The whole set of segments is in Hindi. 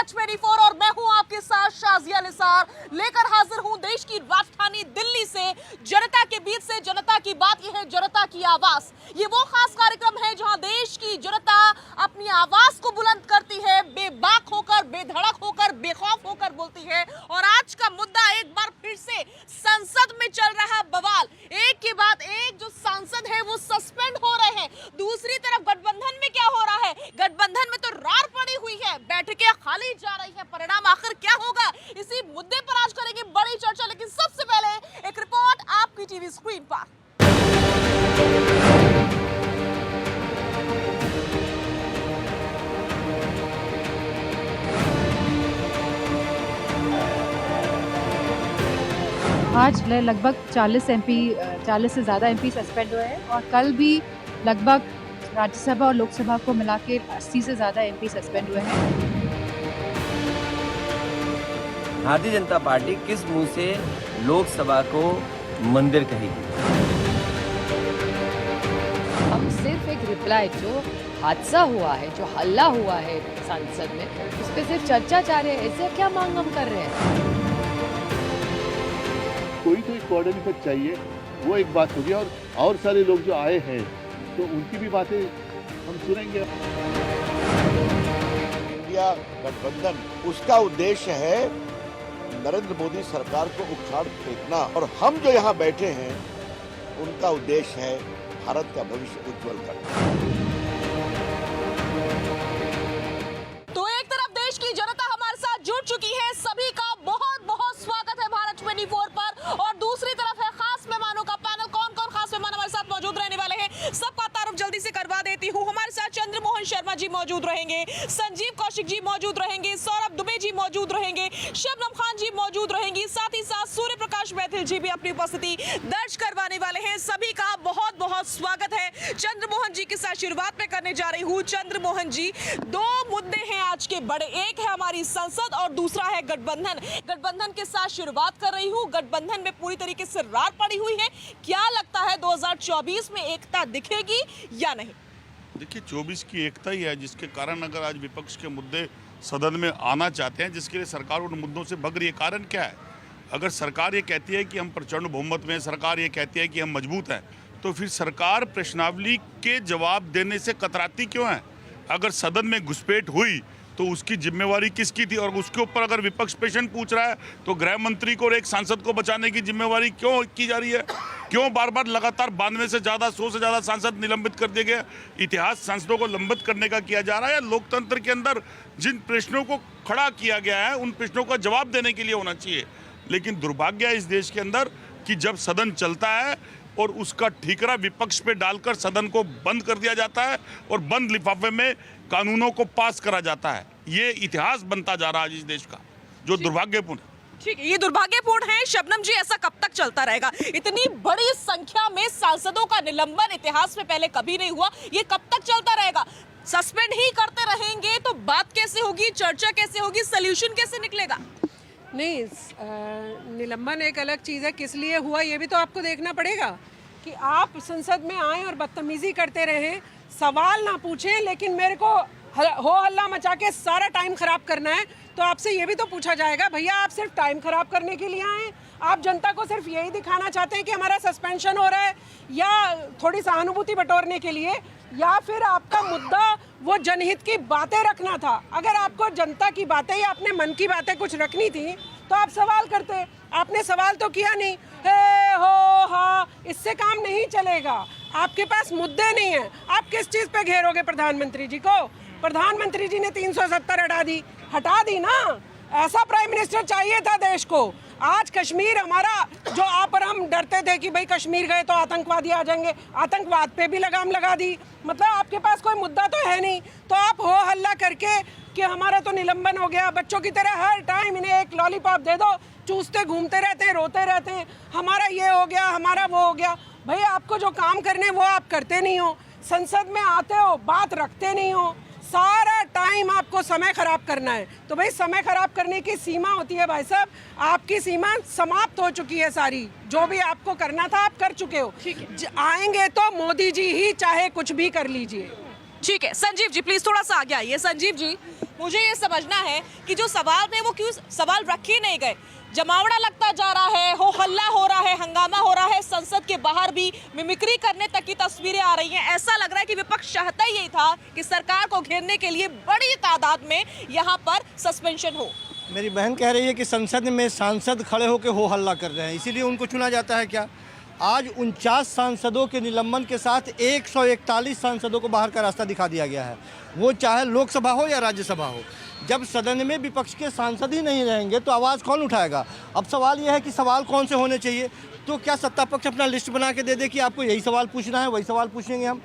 भारत 24 और मैं हूं आपके साथ शाजिया निसार, लेकर हाजिर हूं देश की राजधानी दिल्ली से जनता के बीच से जनता की बात। यह है जनता की आवाज। ये वो खास कार्यक्रम है जहां देश की जनता अपनी आवाज को बुलंद करती है, बेबाक होकर, बेधड़क होकर, बेखौफ होकर बोलती है। और आज का मुद्दा एक बार फिर से संसद में चल रहा बवाल। एक के बाद एक जो सांसद है वो सस्पेंड हो रहे हैं। दूसरी तरफ गठबंधन में क्या हो रहा है? गठबंधन में तो रार पड़ी हुई है, बैठकें खाली जा रही है। परिणाम आखिर क्या होगा, इसी मुद्दे पर आज करेंगे बड़ी चर्चा। लेकिन सबसे पहले एक रिपोर्ट आपकी टीवी स्क्रीन पर। आज लगभग 40 से ज़्यादा एमपी सस्पेंड हुए हैं और कल भी लगभग राज्यसभा और लोकसभा को मिला के 80 से ज़्यादा एमपी सस्पेंड हुए हैं। भारतीय जनता पार्टी किस मुंह से लोकसभा को मंदिर कहेगी? हम सिर्फ एक रिप्लाई, जो हादसा हुआ है, जो हल्ला हुआ है संसद में, उस पर सिर्फ चर्चा जा रही है। ऐसे क्या मांग हम कर रहे हैं? कोई तो एक कॉर्डन इफेक्ट चाहिए, वो एक बात होगी। और सारे लोग जो आए हैं तो उनकी भी बातें हम सुनेंगे। इंडिया गठबंधन, उसका उद्देश्य है नरेंद्र मोदी सरकार को उखाड़ फेंकना, और हम जो यहाँ बैठे हैं उनका उद्देश्य है भारत का भविष्य उज्जवल करना। तो एक तरफ देश की जनता हमारे साथ जुड़ चुकी है, सभी का बहुत बहुत स्वागत है भारत 24 पर। और दूसरी तरफ है खास मेहमानों का पैनल। कौन कौन खास मेहमान हमारे साथ मौजूद रहने वाले हैं, सबका तारुफ जल्दी से करवा देती हूँ। हमारे साथ चंद्रमोहन शर्मा जी मौजूद रहेंगे, संजीव कौशिक जी मौजूद रहेंगे, सौरभ दुबे जी मौजूद रहेंगे, शबनम खान जी मौजूद रहेंगी, साथ ही साथ सूर्य प्रकाश बैथिल जी भी अपनी उपस्थिति दर्ज करवाने वाले हैं। सभी का बहुत बहुत स्वागत है। चंद्रमोहन जी के साथ शुरुआत में करने जा रही हूँ। चंद्रमोहन जी, दो मुद्दे हैं आज के बड़े, एक है हमारी संसद और दूसरा है गठबंधन। गठबंधन के साथ शुरुआत कर रही हूँ। गठबंधन में पूरी तरीके से रार पड़ी हुई है। क्या लगता है 2024 में एकता दिखेगी या नहीं? देखिए, 24 की एकता ही है जिसके कारण अगर आज विपक्ष के मुद्दे सदन में आना चाहते हैं, जिसके लिए सरकार उन मुद्दों से भग रही है। कारण क्या है? अगर सरकार ये कहती है कि हम प्रचंड बहुमत में, सरकार ये कहती है कि हम मजबूत हैं, तो फिर सरकार प्रश्नावली के जवाब देने से कतराती क्यों है? अगर सदन में घुसपैठ हुई तो उसकी जिम्मेवारी किसकी थी? और उसके ऊपर अगर विपक्ष प्रश्न पूछ रहा है तो गृह मंत्री को और एक सांसद को बचाने की जिम्मेवारी क्यों की जा रही है? क्यों बार बार लगातार 92 से ज़्यादा, 100 से ज़्यादा सांसद निलंबित कर दिए गए? इतिहास सांसदों को लंबित करने का किया जा रहा है या लोकतंत्र के अंदर जिन प्रश्नों को खड़ा किया गया है उन प्रश्नों का जवाब देने के लिए होना चाहिए? लेकिन दुर्भाग्य है इस देश के अंदर कि जब सदन चलता है और उसका ठीकरा विपक्ष पे डालकर सदन को बंद कर दिया जाता है और बंद लिफाफे में कानूनों को पास करा जाता है। ये इतिहास बनता जा रहा है इस देश का, जो दुर्भाग्यपूर्ण है। ठीक है, ये दुर्भाग्यपूर्ण है। शबनम जी, ऐसा कब तक चलता रहेगा? इतनी बड़ी संख्या में सांसदों का निलंबन इतिहास में पहले कभी नहीं हुआ। ये कब तक चलता रहेगा? सस्पेंड ही करते रहेंगे तो बात कैसे होगी, चर्चा कैसे होगी, सॉल्यूशन कैसे निकलेगा? नहीं, निलंबन एक अलग चीज़ है। किस लिए हुआ ये भी तो आपको देखना पड़ेगा कि आप संसद में आए और बदतमीजी करते रहे, सवाल ना पूछें, लेकिन मेरे को हो हल्ला मचा के सारा टाइम खराब करना है। तो आपसे ये भी तो पूछा जाएगा, भैया आप सिर्फ टाइम खराब करने के लिए आए? आप जनता को सिर्फ यही दिखाना चाहते हैं कि हमारा सस्पेंशन हो रहा है, या थोड़ी सहानुभूति बटोरने के लिए, या फिर आपका मुद्दा वो जनहित की बातें रखना था? अगर आपको जनता की बातें या अपने मन की बातें कुछ रखनी थी तो आप सवाल करते। आपने सवाल तो किया नहीं, हे हो हा, इससे काम नहीं चलेगा। आपके पास मुद्दे नहीं है। आप किस चीज़ पे घेरोगे प्रधानमंत्री जी को? प्रधानमंत्री जी ने 370 हटा दी ना। ऐसा प्राइम मिनिस्टर चाहिए था देश को। आज कश्मीर हमारा, जो आप और हम डरते थे कि भाई कश्मीर गए तो आतंकवादी आ जाएंगे, आतंकवाद पे भी लगाम लगा दी। मतलब आपके पास कोई मुद्दा तो है नहीं, तो आप हो हल्ला करके कि हमारा तो निलंबन हो गया, बच्चों की तरह हर टाइम इन्हें एक लॉलीपॉप दे दो, चूसते घूमते रहते हैं, रोते रहते हैं, हमारा ये हो गया, हमारा वो हो गया। भाई आपको जो काम करने वो आप करते नहीं हो, संसद में आते हो, बात रखते नहीं हो, सारा टाइम आपको समय खराब करना है। तो भाई समय खराब करने की सीमा होती है भाई साहब, आपकी सीमा समाप्त हो चुकी है सारी। जो भी आपको करना था आप कर चुके हो। आएंगे तो मोदी जी ही चाहे कुछ भी कर लीजिए। ठीक है, संजीव जी प्लीज थोड़ा सा आगे आइए। संजीव जी, मुझे ये समझना है कि जो सवाल थे वो क्यों सवाल रखे नहीं गए। जमावड़ा लगता जा रहा है, हो हल्ला हो रहा है, हंगामा हो रहा है, संसद के बाहर भी मिमिक्री करने तक की तस्वीरें आ रही हैं। ऐसा लग रहा है कि विपक्ष चाहता ही यही था कि सरकार को घेरने के लिए बड़ी तादाद में यहाँ पर सस्पेंशन हो। मेरी बहन कह रही है कि संसद में सांसद खड़े होकर हो हल्ला कर रहे हैं, इसीलिए उनको चुना जाता है क्या? आज 49 सांसदों के निलंबन के साथ 141 सांसदों को बाहर का रास्ता दिखा दिया गया है, वो चाहे लोकसभा हो या राज्यसभा हो। जब सदन में विपक्ष के सांसद ही नहीं रहेंगे तो आवाज़ कौन उठाएगा? अब सवाल यह है कि सवाल कौन से होने चाहिए। तो क्या सत्ता पक्ष अपना लिस्ट बना के दे दे कि आपको यही सवाल पूछना है, वही सवाल पूछेंगे हम?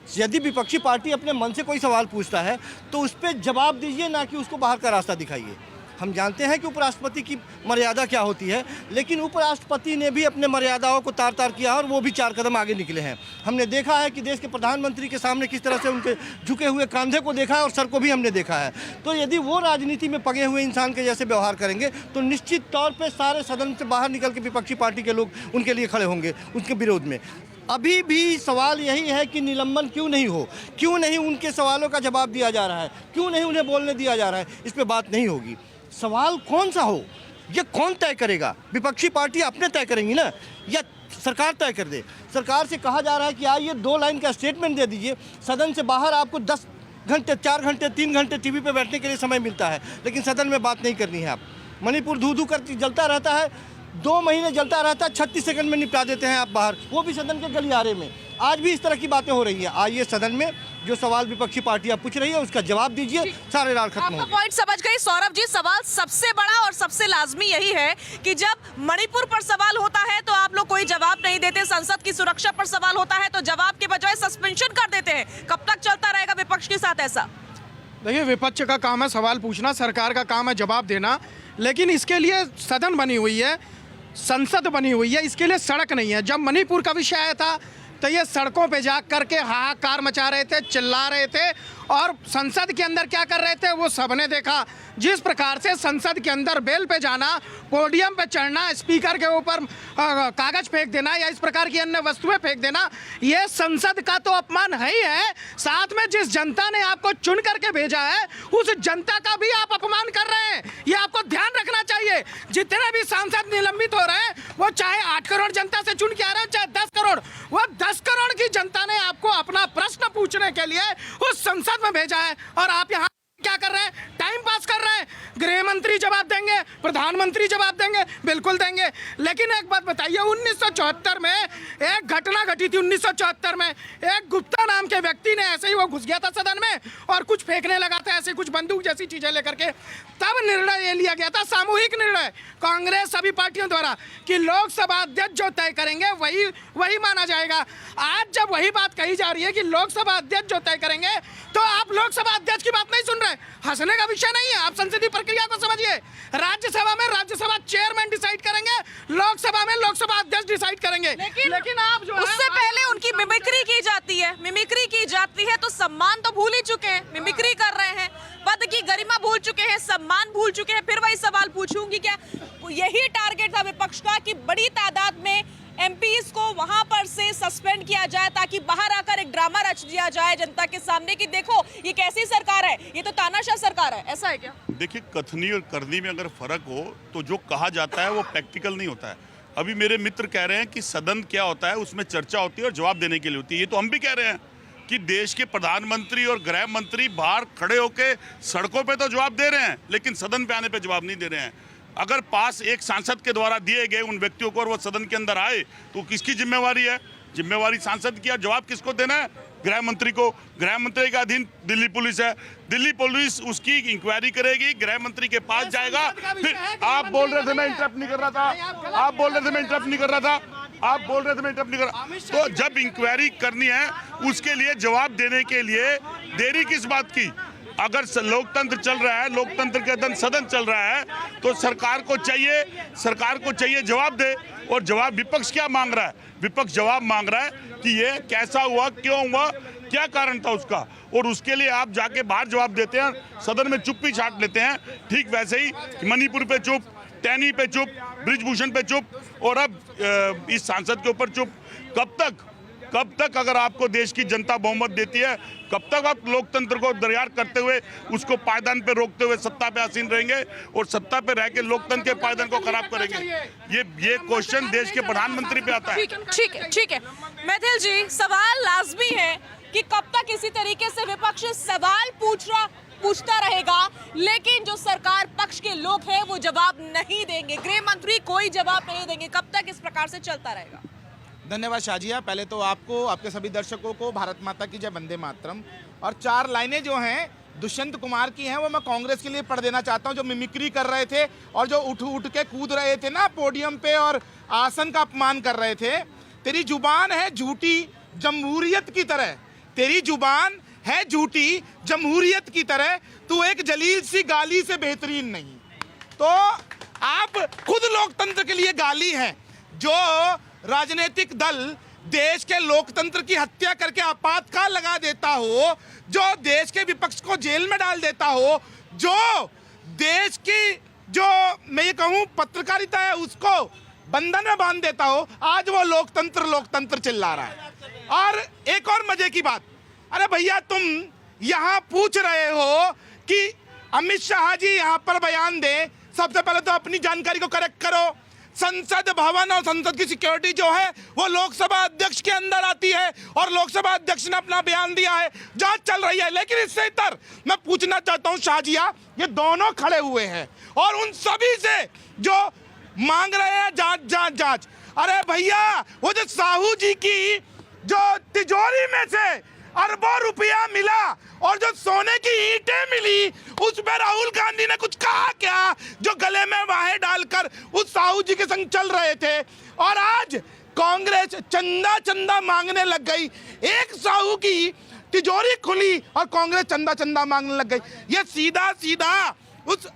यदि विपक्षी पार्टी अपने मन से कोई सवाल पूछता है तो उस पर जवाब दीजिए, ना कि उसको बाहर का रास्ता दिखाइए। हम जानते हैं कि उपराष्ट्रपति की मर्यादा क्या होती है, लेकिन उपराष्ट्रपति ने भी अपने मर्यादाओं को तार तार किया और वो भी 4 कदम आगे निकले हैं। हमने देखा है कि देश के प्रधानमंत्री के सामने किस तरह से उनके झुके हुए कंधे को देखा है और सर को भी हमने देखा है। तो यदि वो राजनीति में पगे हुए इंसान के जैसे व्यवहार करेंगे तो निश्चित तौर पर सारे सदन से बाहर निकल के विपक्षी पार्टी के लोग उनके लिए खड़े होंगे, उनके विरोध में। अभी भी सवाल यही है कि निलंबन क्यों नहीं हो, क्यों नहीं उनके सवालों का जवाब दिया जा रहा है, क्यों नहीं उन्हें बोलने दिया जा रहा है। इस पर बात नहीं होगी। सवाल कौन सा हो ये कौन तय करेगा? विपक्षी पार्टी अपने तय करेंगी ना, या सरकार तय कर दे? सरकार से कहा जा रहा है कि आइए 2 लाइन का स्टेटमेंट दे दीजिए, सदन से बाहर आपको 10 घंटे 4 घंटे 3 घंटे टीवी पे बैठने के लिए समय मिलता है, लेकिन सदन में बात नहीं करनी है। आप मणिपुर धू धू कर जलता रहता है, 2 महीने जलता रहता है, 36 सेकंड में निपटा देते हैं आप बाहर, वो भी सदन के गलियारे में। आज भी इस तरह की बातें हो रही हैं। आइए सदन में जो सवाल विपक्षी पार्टियां पूछ रही है उसका जवाब दीजिए, सारे रार खत्म हो आपका पॉइंट समझ गई सौरभ जी। सवाल सबसे बड़ा और सबसे लाजमी यही है कि जब मणिपुर पर सवाल होता है तो आप लोग कोई जवाब नहीं देते, संसद की सुरक्षा पर सवाल होता है तो जवाब के बजाय सस्पेंशन कर देते हैं। कब तक चलता रहेगा विपक्ष के साथ ऐसा? देखिए, विपक्ष का काम है सवाल पूछना, सरकार का काम है जवाब देना, लेकिन इसके लिए सदन बनी हुई है, संसद बनी हुई है, इसके लिए सड़क नहीं है। जब मणिपुर का विषय आया था तो ये सड़कों पे जा करके हाहाकार मचा रहे थे, चिल्ला रहे थे, और संसद के अंदर क्या कर रहे थे वो सबने देखा। जिस प्रकार से संसद के अंदर बेल पे जाना, पोडियम पे चढ़ना, स्पीकर के ऊपर कागज फेंक देना या इस प्रकार की अन्य वस्तुएं फेंक देना, ये संसद का तो अपमान है ही है। साथ में जिस जनता ने आपको चुन करके भेजा है उस जनता का भी आप अपमान कर रहे हैं, ये आपको ध्यान रखना चाहिए। जितने भी सांसद निलंबित हो रहे हैं वो चाहे 8 करोड़ जनता से चुन के आ रहे हैं, चाहे 10 करोड़, वो 10 करोड़ की जनता ने आपको अपना प्रश्न पूछने के लिए उस संसद में भेजा है, और आप यहाँ क्या कर रहे हैं? टाइम पास कर रहे हैं। गृह मंत्री जवाब देंगे, प्रधानमंत्री जवाब देंगे, बिल्कुल देंगे। लेकिन एक बात बताइए, 1974 में एक घटना घटी थी। 1974 में एक गुप्ता नाम के व्यक्ति ने ऐसे ही वो घुस गया था सदन में और कुछ फेंकने लगा था, ऐसे कुछ बंदूक जैसी चीजें लेकर के। तब निर्णय ये लिया गया था, सामूहिक निर्णय कांग्रेस सभी पार्टियों द्वारा, कि लोकसभा अध्यक्ष जो तय करेंगे वही माना जाएगा। आज जब वही बात कही जा रही है कि लोकसभा अध्यक्ष जो तय करेंगे, तो आप लोकसभा अध्यक्ष की बात नहीं सुन रहे। हंसने का विषय नहीं है, आप संसदीय प्रक्रिया को समझिए। राज्यसभा में राज्यसभा चेयरमैन डिसाइड करेंगे, लोकसभा में लोकसभा अध्यक्ष डिसाइड करेंगे। लेकिन आप जो उससे पहले उनकी मिमिक्री की जाती है, मिमिक्री की जाती है तो सम्मान तो भूल ही चुके हैं, मिमिक्री कर रहे हैं, पद की गरिमा भूल चुके हैं, सम्मान भूल चुके हैं, फिर वही सवाल पूछूंगी क्या? यही टारगेट था विपक्ष का कि बड़ी तादाद में एमपीज को वहां पर से सस्पेंड किया जाए ताकि बाहर आकर एक ड्रामा रच दिया जाए जनता के सामने कि देखो ये कैसी सरकार है, ये तो तानाशाह सरकार है। ऐसा है क्या? देखिए, कथनी और करनी में अगर फर्क हो तो जो कहा जाता है वो प्रैक्टिकल नहीं होता है। अभी मेरे मित्र कह रहे हैं कि सदन क्या होता है, उसमें चर्चा होती है और जवाब देने के लिए होती है। ये तो हम भी कह रहे हैं कि देश के प्रधानमंत्री और गृह मंत्री बाहर खड़े होकर सड़कों पे तो जवाब दे रहे हैं, लेकिन सदन पे आने पे जवाब नहीं दे रहे हैं। अगर पास एक सांसद के द्वारा दिए गए उन व्यक्तियों को और वो सदन के अंदर आए तो किसकी जिम्मेवारी है? जिम्मेवारी सांसद की। जवाब किसको देना है? गृह मंत्री को। गृह मंत्री के अधीन दिल्ली पुलिस है, दिल्ली पुलिस उसकी इंक्वायरी करेगी, गृह मंत्री के पास जाएगा। फिर आप बोल रहे थे मैं इंटरप्ट नहीं कर रहा था, आप बोल रहे थे मैं इंटरप्ट नहीं कर रहा था, आप बोल रहे थे मैं इंटरप्ट नहीं कर रहा। तो जब इंक्वायरी करनी है उसके लिए जवाब देने के लिए देरी किस बात की? अगर लोकतंत्र चल रहा है, लोकतंत्र के अंदर सदन चल रहा है, तो सरकार को चाहिए जवाब दे। और जवाब विपक्ष क्या मांग रहा है? विपक्ष जवाब मांग रहा है कि ये कैसा हुआ, क्यों हुआ, क्या कारण था उसका, और उसके लिए आप जाके बाहर जवाब देते हैं, सदन में चुप्पी छाट लेते हैं। ठीक वैसे ही मणिपुर पे चुप, टैनी पे चुप, ब्रिजभूषण पे चुप, और अब इस सांसद के ऊपर चुप। कब तक अगर आपको देश की जनता बहुमत देती है, कब तक आप लोकतंत्र को दरयार करते हुए, उसको पायदान पे रोकते हुए सत्ता पे आसीन रहेंगे और सत्ता पे रह के लोकतंत्र के पायदान को खराब करेंगे? ये क्वेश्चन देश के प्रधानमंत्री पे आता है। ठीक है मैथिल जी, सवाल लाजमी है कि कब तक इसी तरीके से विपक्ष सवाल पूछता रहेगा, लेकिन जो सरकार पक्ष के लोग हैं वो जवाब नहीं देंगे, गृह मंत्री कोई जवाब नहीं देंगे। कब तक इस प्रकार से चलता रहेगा? धन्यवाद शाजिया। पहले तो आपको, आपके सभी दर्शकों को भारत माता की जय, वंदे मातरम। और 4 लाइनें जो हैं दुष्यंत कुमार की हैं वो मैं कांग्रेस के लिए पढ़ देना चाहता हूं, जो मिमिक्री कर रहे थे और जो उठ के कूद रहे थे ना पोडियम पे और आसन का अपमान कर रहे थे। तेरी जुबान है झूठी जमहूरियत की तरह, तेरी जुबान है झूठी जमहूरियत की तरह, तू एक जलील सी गाली से बेहतरीन नहीं। तो आप खुद लोकतंत्र के लिए गाली हैं। जो राजनीतिक दल देश के लोकतंत्र की हत्या करके आपातकाल लगा देता हो, जो देश के विपक्ष को जेल में डाल देता हो, जो देश की जो मैं ये कहूँ पत्रकारिता है उसको बंधन में बांध देता हो, आज वो लोकतंत्र चिल्ला रहा है। और एक और मजे की बात, अरे भैया तुम यहाँ पूछ रहे हो कि अमित शाह जी यहाँ पर बयान दें, सबसे पहले तो अपनी जानकारी को करेक्ट करो। संसद भवन और संसद की सिक्योरिटी जो है वो लोकसभा अध्यक्ष के अंदर आती है और लोकसभा अध्यक्ष ने अपना बयान दिया है, जांच चल रही है। लेकिन इससे इतर मैं पूछना चाहता हूं शाजिया, ये दोनों खड़े हुए हैं और उन सभी से जो मांग रहे हैं जांच। अरे भैया वो जो साहू जी की जो तिजोरी में से अरबों रुपया मिला और जो सोने की ईंटें मिली, उसमें राहुल गांधी ने कुछ कहा क्या, जो गले में बाहें डालकर उस साहू जी के संग चल रहे थे? और आज कांग्रेस चंदा मांगने लग गई, एक साहू की तिजोरी खुली और कांग्रेस चंदा मांगने लग गई। ये सीधा उस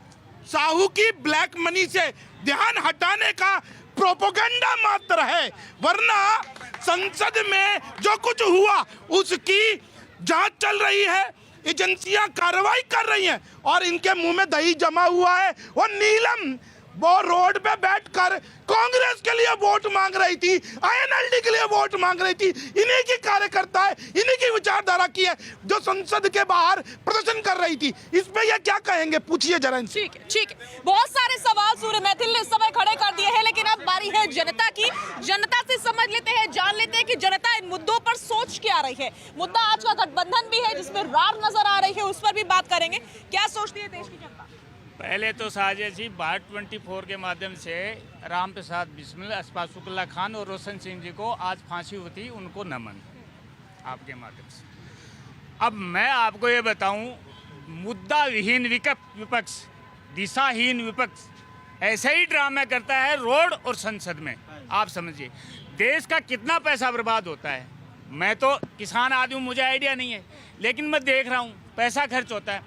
साहू की ब्लैक मनी से ध्यान हटाने का प्रोपेगेंडा मात्र है, वरना संसद में जो कुछ हुआ उसकी जांच चल रही है, एजेंसियां कार्रवाई कर रही हैं और इनके मुंह में दही जमा हुआ है। और नीलम वो रोड पे बैठकर कांग्रेस के लिए वोट मांग रही थी, आईएनएलडी के लिए वोट मांग रही थी। इन्हीं की कार्यकर्ता है, इन्हीं की विचारधारा की है जो संसद के बाहर प्रदर्शन कर रही थी। इस पे ये क्या कहेंगे, पूछिए जरा इनसे। ठीक है। बहुत सारे सवाल सूर्य मैथिल ने इस समय खड़े कर दिए हैं, लेकिन अब बारी है जनता की। जनता से समझ लेते हैं, जान लेते हैं कि जनता इन मुद्दों पर सोच क्या रही है। मुद्दा आज का गठबंधन भी है जिसमें रार नजर आ रही है, उस पर भी बात करेंगे। क्या सोचती है देश की जनता? पहले तो साजिद जी भारत 24 के माध्यम से राम प्रसाद बिस्मिल, अशफाक शुक्ला खान और रोशन सिंह जी को आज फांसी होती, उनको नमन आपके माध्यम से। अब मैं आपको ये बताऊं, मुद्दा विहीन विपक्ष, दिशाहीन विपक्ष ऐसे ही ड्रामा करता है रोड और संसद में। आप समझिए देश का कितना पैसा बर्बाद होता है। मैं तो किसान आदमी हूँ, मुझे आइडिया नहीं है, लेकिन मैं देख रहा हूँ पैसा खर्च होता है।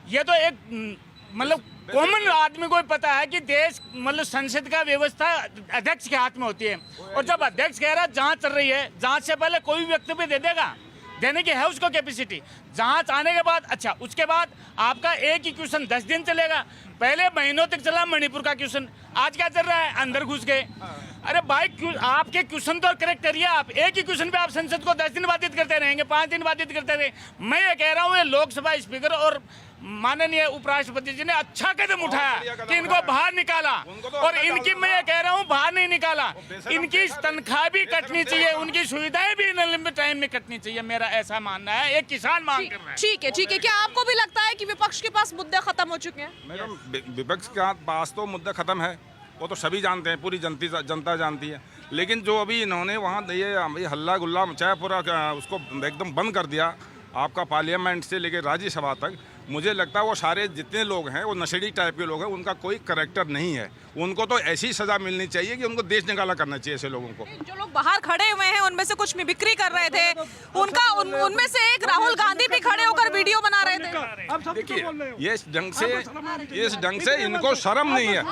ये तो एक मतलब कॉमन आदमी को भी पता है कि देश मतलब संसद का व्यवस्था अध्यक्ष के हाथ में होती है, और जब अध्यक्ष कह रहा है जांच चल रही है, जांच से पहले कोई भी वक्तव्य दे देगा, देने की है उसको कैपेसिटी। जांच आने के बाद अच्छा, उसके बाद आपका एक ही क्वेश्चन 10 दिन चलेगा। पहले महीनों तक चला मणिपुर का क्वेश्चन, आज क्या चल रहा है, अंदर घुस गए। अरे भाई आपके क्वेश्चन तो करेक्ट करिए, आप एक ही क्वेश्चन पे आप संसद को 10 दिन बाधित करते रहेंगे, 5 दिन बाधित करते रहे। मैं ये कह रहा हूँ, ये लोकसभा स्पीकर और माननीय उपराष्ट्रपति जी ने अच्छा कदम उठाया कि इनको बाहर निकाला, और इनकी मैं ये कह रहा हूँ बाहर नहीं निकाला, इनकी तनख्वाह भी कटनी चाहिए, उनकी सुविधाएं भी लिमिटेड टाइम में कटनी चाहिए, मेरा ऐसा मानना है। एक किसान मांग कर रहा है। ठीक है। क्या आपको भी लगता है कि विपक्ष के पास मुद्दे खत्म हो चुके हैं? मैडम विपक्ष के पास तो मुद्दा खत्म है, वो तो सभी जानते हैं, पूरी जनता जानती है। लेकिन जो अभी इन्होंने वहाँ ये हल्ला गुल्ला मचाया, पूरा उसको एकदम बंद कर दिया, आपका पार्लियामेंट से लेकर राज्यसभा तक, मुझे लगता है वो सारे जितने लोग हैं वो नशेड़ी टाइप के लोग हैं, उनका कोई करैक्टर नहीं है। उनको तो ऐसी सज़ा मिलनी चाहिए कि उनको देश निकाला करना चाहिए ऐसे लोगों को। जो लोग बाहर खड़े हुए हैं उनमें से कुछ मिमिक्री कर रहे थे, उनमें से एक राहुल गांधी भी खड़े होकर वीडियो बना रहे थे। देखिए ये इस ढंग से इनको शर्म नहीं है,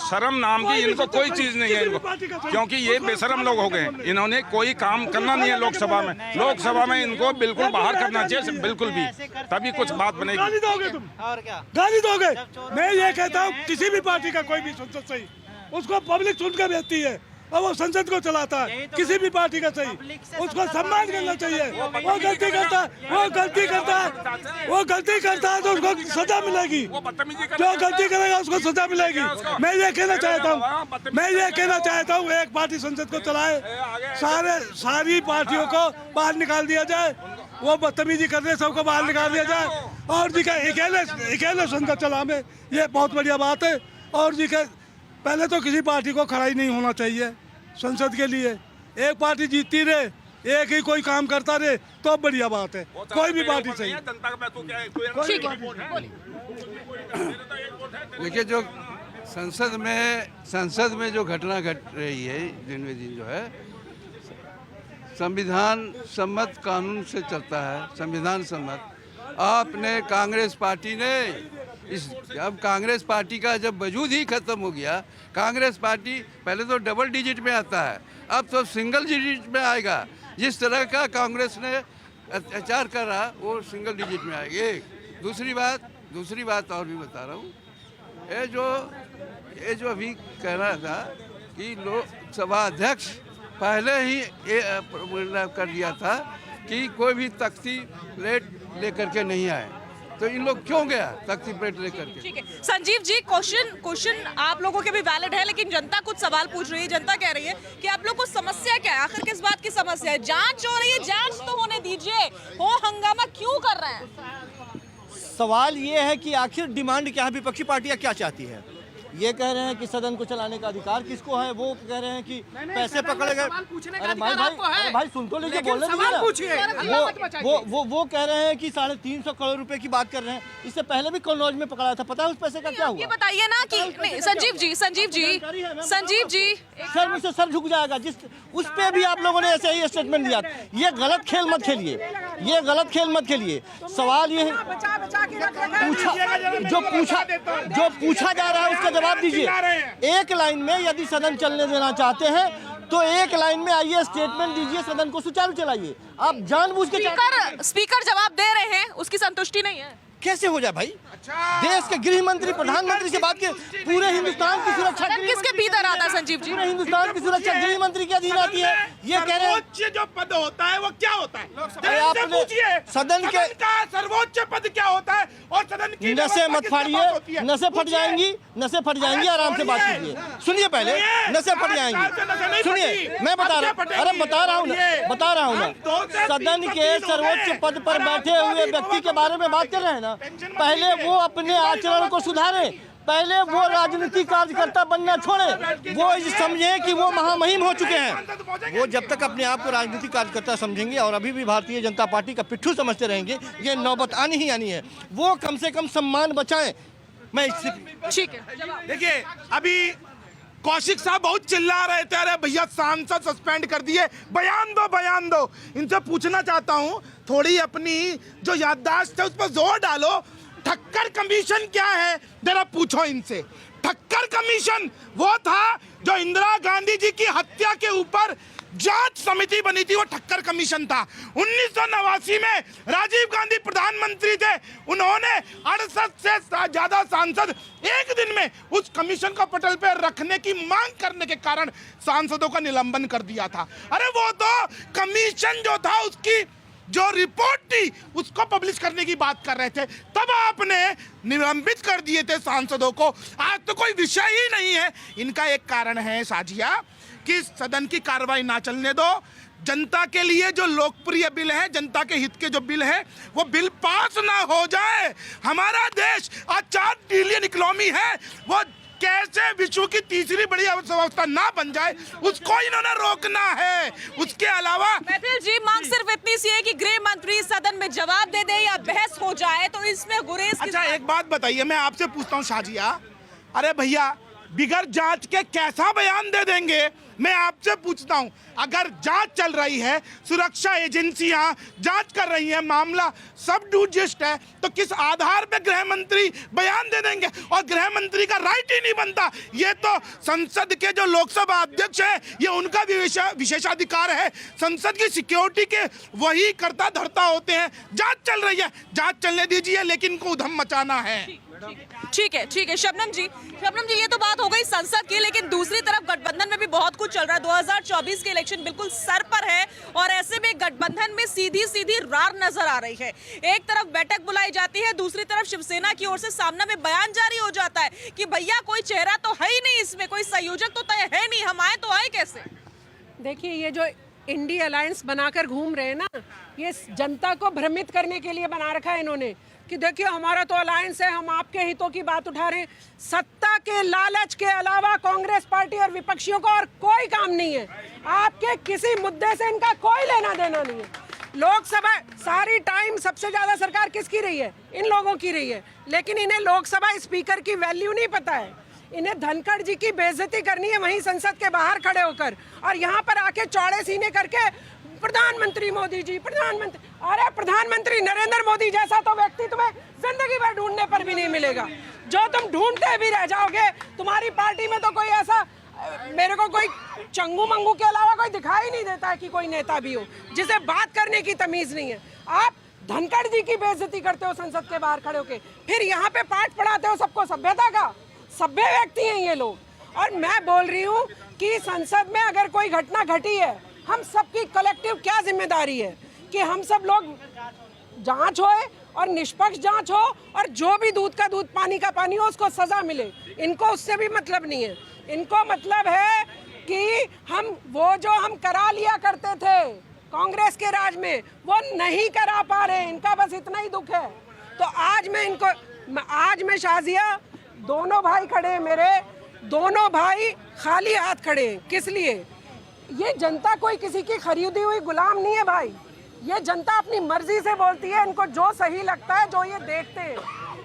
शर्म नाम की इनको कोई चीज़ नहीं है इनको, क्योंकि ये बेशरम लोग हो गए हैं। इन्होंने कोई काम करना नहीं है लोकसभा में इनको बिल्कुल बाहर करना चाहिए, बिल्कुल भी, तभी कुछ बात बनेगी। गाली दोगे तुम, और क्या गाली दोगे? मैं ये कहता हूँ किसी भी पार्टी का कोई भी संसद सही, उसको पब्लिक सुन के भेजती है। और वो संसद को चलाता है, किसी भी पार्टी का सही, उसको सम्मान करना चाहिए। वो गलती करता है, वो गलती करता है तो उसको सजा मिलेगी। जो गलती करेगा उसको सजा मिलेगी। मैं ये कहना चाहता हूँ एक पार्टी संसद को चलाए, सारी पार्टियों को बाहर निकाल दिया जाए। वो बदतमीजी कर रहे सबको बाहर निकाल दिया जाए और जी का अकेले संसद चला में, ये बहुत बढ़िया बात है। और जी का पहले तो किसी पार्टी को खड़ा ही नहीं होना चाहिए संसद के लिए। एक पार्टी जीतती रहे, एक ही कोई काम करता रहे तो बढ़िया बात है। कोई भी पार्टी सही। देखिए, जो संसद में जो घटना घट रही है दिन में दिन जो है, संविधान सम्मत कानून से चलता है, संविधान सम्मत। आपने कांग्रेस पार्टी ने अब कांग्रेस पार्टी का जब वजूद ही खत्म हो गया, कांग्रेस पार्टी पहले तो डबल डिजिट में आता है, अब तो सिंगल डिजिट में आएगा। जिस तरह का कांग्रेस ने अत्याचार कर रहा वो सिंगल डिजिट में आएगी। दूसरी बात और भी बता रहा हूँ, ये जो अभी कह रहा था कि लोकसभा अध्यक्ष पहले ही कर दिया था कि कोई भी तख्ती प्लेट लेकर के नहीं आए, तो इन लोग क्यों गया तख्ती प्लेट लेकर के? ठीक है संजीव जी, क्वेश्चन आप लोगों के भी वैलिड है, लेकिन जनता कुछ सवाल पूछ रही है। जनता कह रही है कि आप लोग को समस्या क्या है, आखिर किस बात की समस्या है? जांच हो रही है, जांच तो होने दीजिए, हो हंगामा क्यों कर रहे हैं? सवाल ये है कि आखिर डिमांड क्या है, विपक्षी पार्टियां क्या चाहती है? ये कह रहे हैं कि सदन को चलाने का अधिकार किसको है, वो कह रहे हैं कि पैसे पकड़े गए। अरे भाई सुन तो लीजिए, बोलने दीजिए। वो कह रहे हैं कि 350 करोड़ रुपए की बात कर रहे हैं। इससे पहले भी कन्नौज में पकड़ाया था, पता है उस पैसे का क्या हुआ? ये बताइए ना कि संजीव जी सर मुझसे सर झुक जाएगा जिस उस पे भी आप लोगों ने ऐसे ही स्टेटमेंट दिया। ये गलत खेल मत खेलिए। सवाल ये जो पूछा जा रहा है उसका जवाब दीजिए। एक लाइन में यदि सदन चलने देना चाहते हैं तो एक लाइन में आइए, स्टेटमेंट दीजिए, सदन को सुचारू चलाइए। आप जानबूझ के स्पीकर जवाब दे रहे हैं, उसकी संतुष्टि नहीं है। कैसे हो जाए भाई? देश के गृह मंत्री प्रधानमंत्री से बात की, पूरे हिंदुस्तान की सुरक्षा किसके भीतर आता है संजीव जी? पूरे हिंदुस्तान की सुरक्षा गृह मंत्री के अधीन आती है। ये कह रहे हैं जो पद होता है वो क्या होता है? सदन के सर्वोच्च पद क्या होता है? और सदन की नसें मत फाड़िए, नसें फट जाएंगी। आराम से बात कीजिए, सुनिए पहले, नसें फट जाएंगी। सुनिए, मैं बता रहा हूँ मैं सदन के सर्वोच्च पद पर बैठे हुए व्यक्ति के बारे में बात कर रहे हैं ना। पहले वो अपने आचरण को सुधारें, पहले वो राजनीतिक कार्यकर्ता बनना छोड़े। वो समझे कि वो महामहिम हो चुके हैं। वो जब तक अपने आप को राजनीतिक कार्यकर्ता समझेंगे और अभी भी भारतीय जनता पार्टी का पिट्ठू समझते रहेंगे, ये नौबत आनी ही आनी है। वो कम से कम सम्मान बचाएं। मैं इससे ठीक है। देखिए, अभी कौशिक साहब बहुत चिल्ला रहे थे, अरे भैया सांसद सस्पेंड कर दिए, बयान दो। इनसे पूछना चाहता हूँ, थोड़ी अपनी जो याददाश्त है उस पर जोर डालो। ठक्कर कमीशन क्या है जरा पूछो इनसे। ठक्कर कमीशन वो था जो इंदिरा गांधी जी की हत्या के ऊपर जांच समिति बनी थी, वो ठक्कर कमीशन था। 1989 में राजीव गांधी प्रधानमंत्री थे, उन्होंने 68 से ज्यादा सांसद एक दिन में उस कमीशन को पटल पर रखने की मांग करने के कारण सांसदों का निलंबन कर दिया था। अरे वो तो कमीशन जो था उसकी जो रिपोर्ट थी उसको पब्लिश करने की बात कर रहे थे, तब आपने निलंबित कर दिए थे सांसदों को। आज तो कोई विषय ही नहीं है। इनका एक कारण है साजिया कि सदन की कार्रवाई ना चलने दो। जनता के लिए जो लोकप्रिय बिल है, जनता के हित के जो बिल है, वो बिल पास ना हो जाए। हमारा देश आज 4 ट्रिलियन इकोनॉमी है, वो कैसे विश्व की तीसरी बड़ी अर्थव्यवस्था ना बन जाए, उसको इन्होंने रोकना है। उसके अलावा मैथिल जी, मांग सिर्फ इतनी सी है कि गृह मंत्री सदन में जवाब दे दे या बहस हो जाए, तो इसमें गुरेज। अच्छा, एक बात बताइए, मैं आपसे पूछता हूँ शाजिया, अरे भैया बिगड़ जांच के कैसा बयान दे देंगे? मैं आपसे पूछता हूं, अगर जांच चल रही है, सुरक्षा एजेंसियां जांच कर रही हैं, मामला सब जुडिशियल है, तो किस आधार पे गृह मंत्री बयान दे देंगे? और गृह मंत्री का राइट ही नहीं बनता। ये तो संसद के जो लोकसभा अध्यक्ष है, ये उनका भी विशेषाधिकार है। संसद की सिक्योरिटी के वही कर्ता धर्ता होते हैं। जांच चल रही है, जांच चलने दीजिए, लेकिन इनको उधम मचाना है। ठीक है शबनम जी, ये तो बात हो गई संसद की, लेकिन दूसरी तरफ गठबंधन में भी बहुत कुछ चल रहा है। 2024 के इलेक्शन बिल्कुल सर पर है और ऐसे में गठबंधन में सीधी रार नजर आ रही है। एक तरफ बैठक बुलाई जाती है, दूसरी तरफ शिवसेना की ओर से सामना में बयान जारी हो जाता है कि भैया कोई चेहरा तो है ही नहीं, इसमें कोई संयोजक तो तय है नहीं, हम आए तो आए कैसे। देखिए, ये जो इंडी अलायंस बनाकर घूम रहे हैं ना, ये जनता को भ्रमित करने के लिए बना रखा है इन्होंने कि देखिए हमारा तो अलायंस है, हम आपके हितों की बात उठा रहे हैं। सत्ता के लालच के अलावा कांग्रेस पार्टी और विपक्षियों को और कोई काम नहीं है। आपके किसी मुद्दे से इनका कोई लेना देना नहीं है। लोकसभा सारी टाइम सबसे ज्यादा सरकार किसकी रही है? इन लोगों की रही है, लेकिन इन्हें लोकसभा स्पीकर की वैल्यू नहीं पता है। इन्हें धनखड़ जी की बेइज्जती करनी है वहीं संसद के बाहर खड़े होकर, और यहाँ पर आके चौड़े सीने करके प्रधानमंत्री मोदी जी, प्रधानमंत्री। अरे प्रधानमंत्री नरेंद्र मोदी जैसा तो व्यक्ति तुम्हें जिंदगी भर ढूंढने पर भी नहीं मिलेगा। जो तुम ढूंढते भी रह जाओगे, तुम्हारी पार्टी में तो कोई ऐसा, मेरे को कोई चंगू मंगू के अलावा कोई दिखाई नहीं देता है कि कोई नेता भी हो जिसे बात करने की तमीज नहीं है। आप धनखड़ जी की बेइज्जती करते हो संसद के बाहर खड़े होके, फिर यहाँ पे पाठ पढ़ाते हो सबको सभ्यता का। सभ्य व्यक्ति हैं ये लोग। और मैं बोल रही हूँ कि संसद में अगर कोई घटना घटी है, हम सबकी कलेक्टिव क्या जिम्मेदारी है कि हम सब लोग जांच होए और निष्पक्ष जांच हो, और जो भी दूध का दूध पानी का पानी हो उसको सजा मिले। इनको उससे भी मतलब नहीं है। इनको मतलब है कि हम करा लिया करते थे कांग्रेस के राज में, वो नहीं करा पा रहे। इनका बस इतना ही दुख है। तो आज मैं शाजिया, दोनों भाई खड़े हैं मेरे, दोनों भाई खाली हाथ खड़े हैं। किस लिए? ये जनता कोई किसी की खरीदी हुई गुलाम नहीं है भाई। ये जनता अपनी मर्जी से बोलती है, इनको जो सही लगता है, जो ये देखते हैं।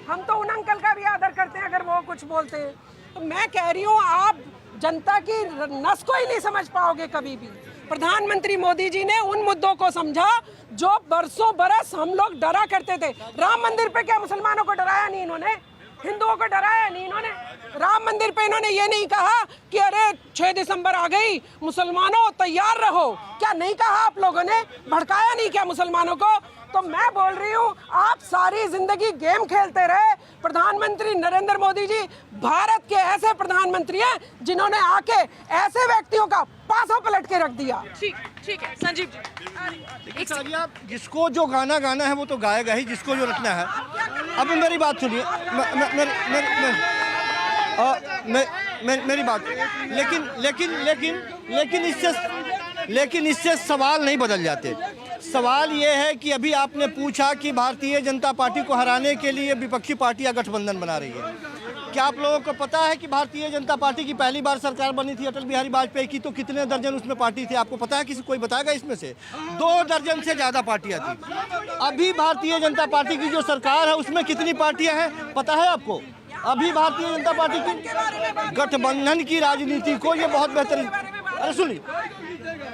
हम तो उन अंकल का भी आदर करते हैं अगर वो कुछ बोलते हैं। तो मैं कह रही हूँ, आप जनता की नस को ही नहीं समझ पाओगे कभी भी। प्रधानमंत्री मोदी जी ने उन मुद्दों को समझा जो बरसों बरस हम लोग डरा करते थे। राम मंदिर पे क्या मुसलमानों को डराया नहीं इन्होंने? हिंदुओं को डराया नहीं इन्होंने? राम मंदिर पे इन्होंने ये नहीं कहा कि अरे 6 दिसंबर आ गई, मुसलमानों तैयार रहो? क्या नहीं कहा आप लोगों ने? भड़काया नहीं क्या मुसलमानों को? तो मैं बोल रही हूँ, आप सारी जिंदगी गेम खेलते रहे। प्रधानमंत्री नरेंद्र मोदी जी भारत के ऐसे प्रधानमंत्री हैं जिन्होंने आके ऐसे व्यक्तियों का पासों पलट के रख दिया। ठीक है संजीव जी, जिसको जो गाना गाना है वो तो गाएगा ही, जिसको जो रखना है। अब मेरी बात सुनिए, मेरी बात, लेकिन इससे सवाल नहीं बदल जाते। सवाल ये है कि अभी आपने पूछा कि भारतीय जनता पार्टी को हराने के लिए विपक्षी पार्टियां गठबंधन बना रही है। क्या आप लोगों को पता है कि भारतीय जनता पार्टी की पहली बार सरकार बनी थी अटल बिहारी वाजपेयी की, तो कितने दर्जन उसमें पार्टी थी? आपको पता है? किसी कोई बताएगा इसमें से? 2 दर्जन से ज़्यादा पार्टियां थी। अभी भारतीय जनता पार्टी की जो सरकार है उसमें कितनी पार्टियां हैं पता है आपको? अभी भारतीय जनता पार्टी की गठबंधन की राजनीति को ये बहुत बेहतरीन, अरे सुनिए,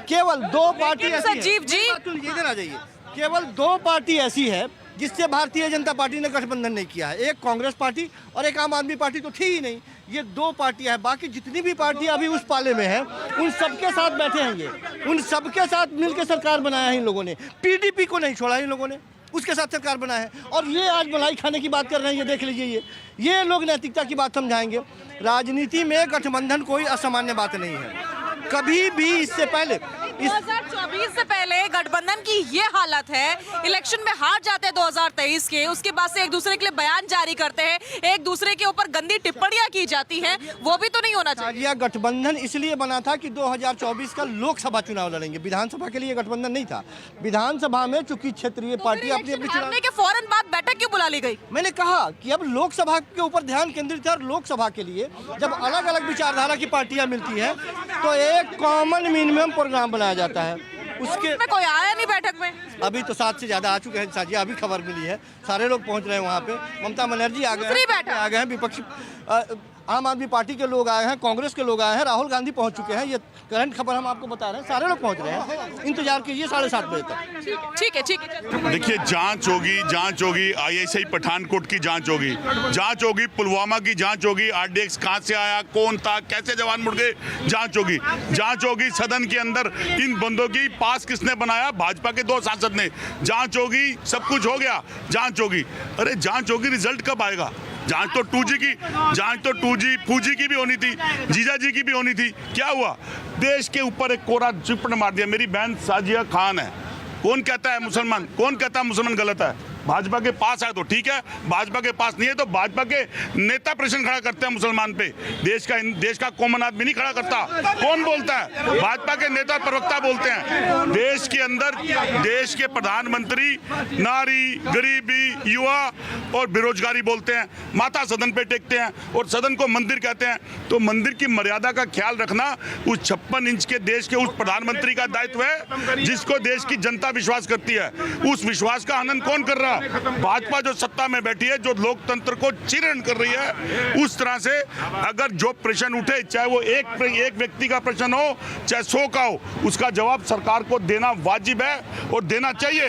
केवल 2 पार्टी संजीव जी, इधर आ जाइए, केवल 2 पार्टी ऐसी है जिससे भारतीय जनता पार्टी ने गठबंधन नहीं किया है। एक कांग्रेस पार्टी और एक आम आदमी पार्टी तो थी ही नहीं। ये 2 पार्टियां हैं। बाकी जितनी भी पार्टियां अभी उस पाले में हैं, उन सबके साथ बैठे हैं। ये उन सबके साथ मिलकर सरकार बनाया है इन लोगों ने। पीडीपी को नहीं छोड़ा इन लोगों ने, उसके साथ सरकार बनाया है। और ये आज मलाई खाने की बात कर रहे हैं, ये देख लीजिए। ये लोग नैतिकता की बात समझाएंगे। राजनीति में गठबंधन कोई असामान्य बात नहीं है। कभी भी इससे पहले 2024 से पहले गठबंधन की ये हालत है, इलेक्शन में हार जाते हैं 2023 के, उसके बाद से एक दूसरे के लिए बयान जारी करते हैं, एक दूसरे के ऊपर गंदी टिप्पणियां की जाती हैं, वो भी तो नहीं होना चाहिए। गठबंधन इसलिए बना था कि 2024 का लोकसभा चुनाव लड़ेंगे, विधानसभा के लिए गठबंधन नहीं था। विधानसभा में चूंकि क्षेत्रीय पार्टी अपनी हारने के फौरन बाद बैठक क्यों बुला ली गई? मैंने कहा कि अब लोकसभा के ऊपर ध्यान केंद्रित है, और लोकसभा के लिए जब अलग अलग विचारधारा की पार्टियां मिलती है तो एक कॉमन मिनिमम प्रोग्राम बनाया जाता है। उसके में कोई आया नहीं बैठक में? अभी तो 7 से ज्यादा आ चुके हैं साजिया, अभी खबर मिली है, सारे लोग पहुंच रहे हैं वहाँ पे। ममता बनर्जी आ गए हैं, विपक्षी आम आदमी पार्टी के लोग आए हैं, कांग्रेस के लोग आए हैं, राहुल गांधी पहुंच चुके हैं। ये करंट खबर हम आपको बता रहे हैं, सारे लोग पहुंच रहे हैं। इंतजार कीजिए 7:30 बजे तक। ठीक है। देखिए, जांच होगी, आईएसआई पठानकोट की जांच होगी, पुलवामा की जांच होगी, आरडीएक्स कहां से आया, कौन था, कैसे जवान मुड़ गए, जांच होगी। सदन के अंदर इन बंदों की पास किसने बनाया? भाजपा के 2 सांसद ने। जांच होगी, सब कुछ हो गया, जांच होगी। अरे जांच होगी, रिजल्ट कब आएगा? जांच तो 2G फूजी की भी होनी थी, जीजा जी की भी होनी थी। क्या हुआ? देश के ऊपर एक कोरा चिपड़ मार दिया। मेरी बहन साजिया खान है, कौन कहता है मुसलमान, कौन कहता है मुसलमान गलत है? भाजपा के पास है तो ठीक है, भाजपा के पास नहीं है तो भाजपा के नेता प्रश्न खड़ा करते हैं मुसलमान पे। देश का कॉमन आदमी नहीं खड़ा करता। कौन बोलता है? भाजपा के नेता प्रवक्ता बोलते हैं। देश के अंदर देश के प्रधानमंत्री नारी, गरीबी, युवा और बेरोजगारी बोलते हैं, माथा सदन पे टेकते हैं और सदन को मंदिर कहते हैं। तो मंदिर की मर्यादा का ख्याल रखना उस 56 इंच के देश के उस प्रधानमंत्री का दायित्व है जिसको देश की जनता विश्वास करती है। उस विश्वास का हनन कौन कर रहा है? भाजपा जो सत्ता में बैठी है, जो लोकतंत्र को चीरण कर रही है। उस तरह से अगर जो प्रश्न उठे, चाहे वो एक व्यक्ति का प्रश्न हो चाहे 100 का हो, उसका जवाब सरकार को देना वाजिब है और देना चाहिए।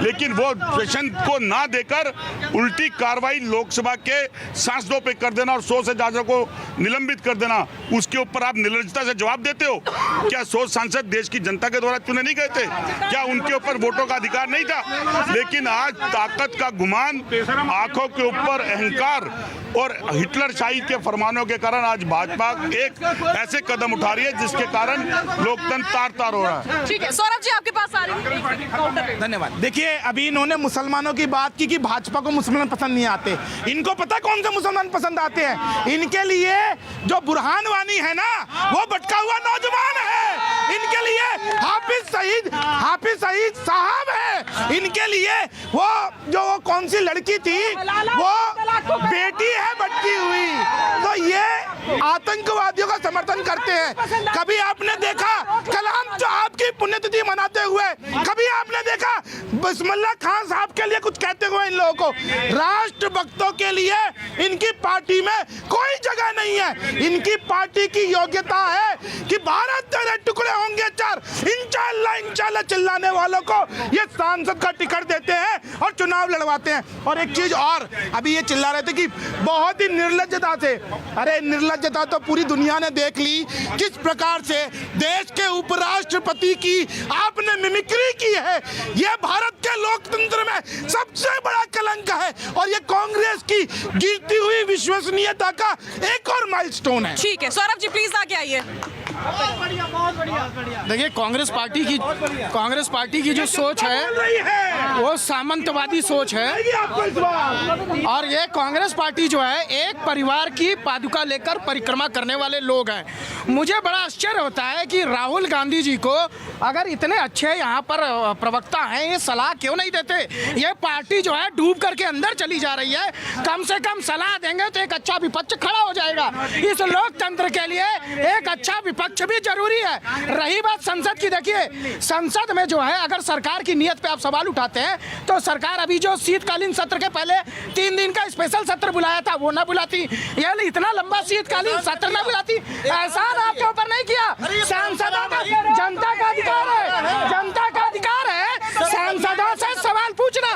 लेकिन वो प्रश्न को ना देकर उल्टी कार्रवाई लोकसभा के सांसदों पे कर देना और 100 से ज्यादा को निलंबित कर देना, उसके ऊपर आप निर्लजता से जवाब देते हो। क्या 100 सांसद देश की जनता के द्वारा चुने नहीं गए थे? क्या उनके ऊपर वोटों का अधिकार नहीं था? लेकिन आज ताकत का गुमान, आंखों के ऊपर अहंकार और हिटलर शाही के फरमानों के कारण आज भाजपा एक ऐसे कदम उठा रही है जिसके कारण लोकतंत्र तार तार हो रहा है। ठीक है, सौरभ जी आपके पास आ रही है। धन्यवाद। देखिए, अभी इन्होंने मुसलमानों की बात की कि भाजपा को मुसलमान पसंद नहीं आते। इनको पता कौन से मुसलमान पसंद आते हैं? इनके लिए जो बुरहान वानी है ना, वो भटका हुआ नौजवान है। इनके लिए हाफिज सईद साहब है। इनके लिए वो जो कौन सी लड़की थी, वो बेटी है भटकी हुई। तो ये आतंकवादियों का समर्थन करते हैं। कभी आपने देखा कलाम साहब की पुण्यतिथि मनाते हुए? कभी आपने देखा बिस्मिल्लाह खान साहब के लिए कुछ कहते हुए? इन लोगों को राष्ट्रभक्तों के लिए इनकी पार्टी में कोई जगह नहीं है। इनकी पार्टी की योग्यता है कि भारत तेरे टुकड़े होंगे 4, इंशाल्लाह चिल्लाने वालों को ये सांसद का टिकट देते हैं और चुनाव लड़वाते हैं। और एक चीज और, अभी ये चिल्ला रहे थे कि बहुत ही निर्लज्जता से, अरे निर्लज्जता तो पूरी दुनिया ने देख ली किस प्रकार से देश के उपराष्ट्रपति की आपने मिमिक्री की है। ये भारत के लोकतंत्र में सबसे बड़ा कलंक है और ये कांग्रेस की गिरती हुई विश्वसनीयता का एक और माइलस्टोन है। ठीक है, सौरभ जी प्लीज आके आइए। देखिए, कांग्रेस पार्टी की जो सोच है वो सामंतवादी सोच है। और ये कांग्रेस पार्टी जो है एक परिवार की पादुका लेकर परिक्रमा करने वाले लोग हैं। मुझे बड़ा आश्चर्य होता है कि राहुल गांधी जी को अगर इतने अच्छे यहाँ पर प्रवक्ता हैं, ये सलाह क्यों नहीं देते? ये पार्टी जो है डूब करके अंदर चली जा रही है। कम से कम सलाह देंगे तो एक अच्छा विपक्ष खड़ा हो जाएगा। इस लोकतंत्र के लिए एक अच्छा विपक्ष भी जरूरी है। रही बात संसद की, देखिए संसद में जो है अगर सरकार की नीयत पे आप सवाल उठाते हैं तो सरकार अभी जो शीतकालीन सत्र के पहले 3 दिन का स्पेशल सत्र बुलाया था वो ना बुलाती, या इतना लंबा शीतकालीन सत्र ना बुलाती। ऐसा आपके ऊपर नहीं किया। सांसदों का, जनता का अधिकार है, जनता का अधिकार है सांसदों से सवाल पूछना।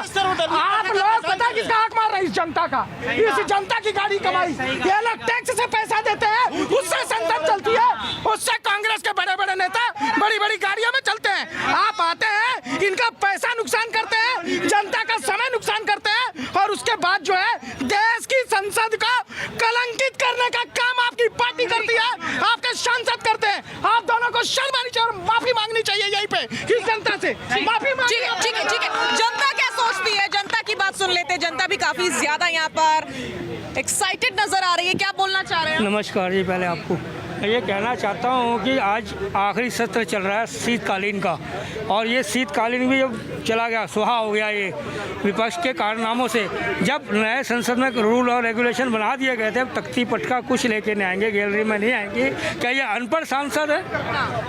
आप लोग पता किसका हक मार रहे हैं? इस जनता का, इस जनता की गाड़ी कमाई, ये लोग टैक्स से पैसा देते हैं, उससे संसद चलती है, उससे कांग्रेस के बड़े बड़े नेता बड़ी बड़ी गाड़ियों में चलते हैं। आप आते हैं, इनका पैसा नुकसान करते हैं, जनता का समय नुकसान करते हैं और उसके बाद जो है देश की संसद को कलंकित करने का काम आपकी पार्टी करती है, आपके सांसद करते हैं। आप दोनों को शर्म आनी चाहिए और माफी मांगनी चाहिए यहीं पे इस जनता से। माफी मांगनी। ठीक है। जनता क्या सोचती है? जनता की बात सुन लेते हैं। जनता भी काफी ज्यादा यहाँ पर एक्साइटेड नजर आ रही है। क्या बोलना चाह रहे हैं? नमस्कार जी, पहले आपको ये कहना चाहता हूँ कि आज आखिरी सत्र चल रहा है शीतकालीन का, और ये शीतकालीन भी जब चला गया, सुहा हो गया ये विपक्ष के कारनामों से। जब नए संसद में रूल और रेगुलेशन बना दिए गए थे, तख्ती पटका कुछ लेके नहीं आएंगे, गैलरी में नहीं आएंगे। क्या ये अनपढ़ सांसद है?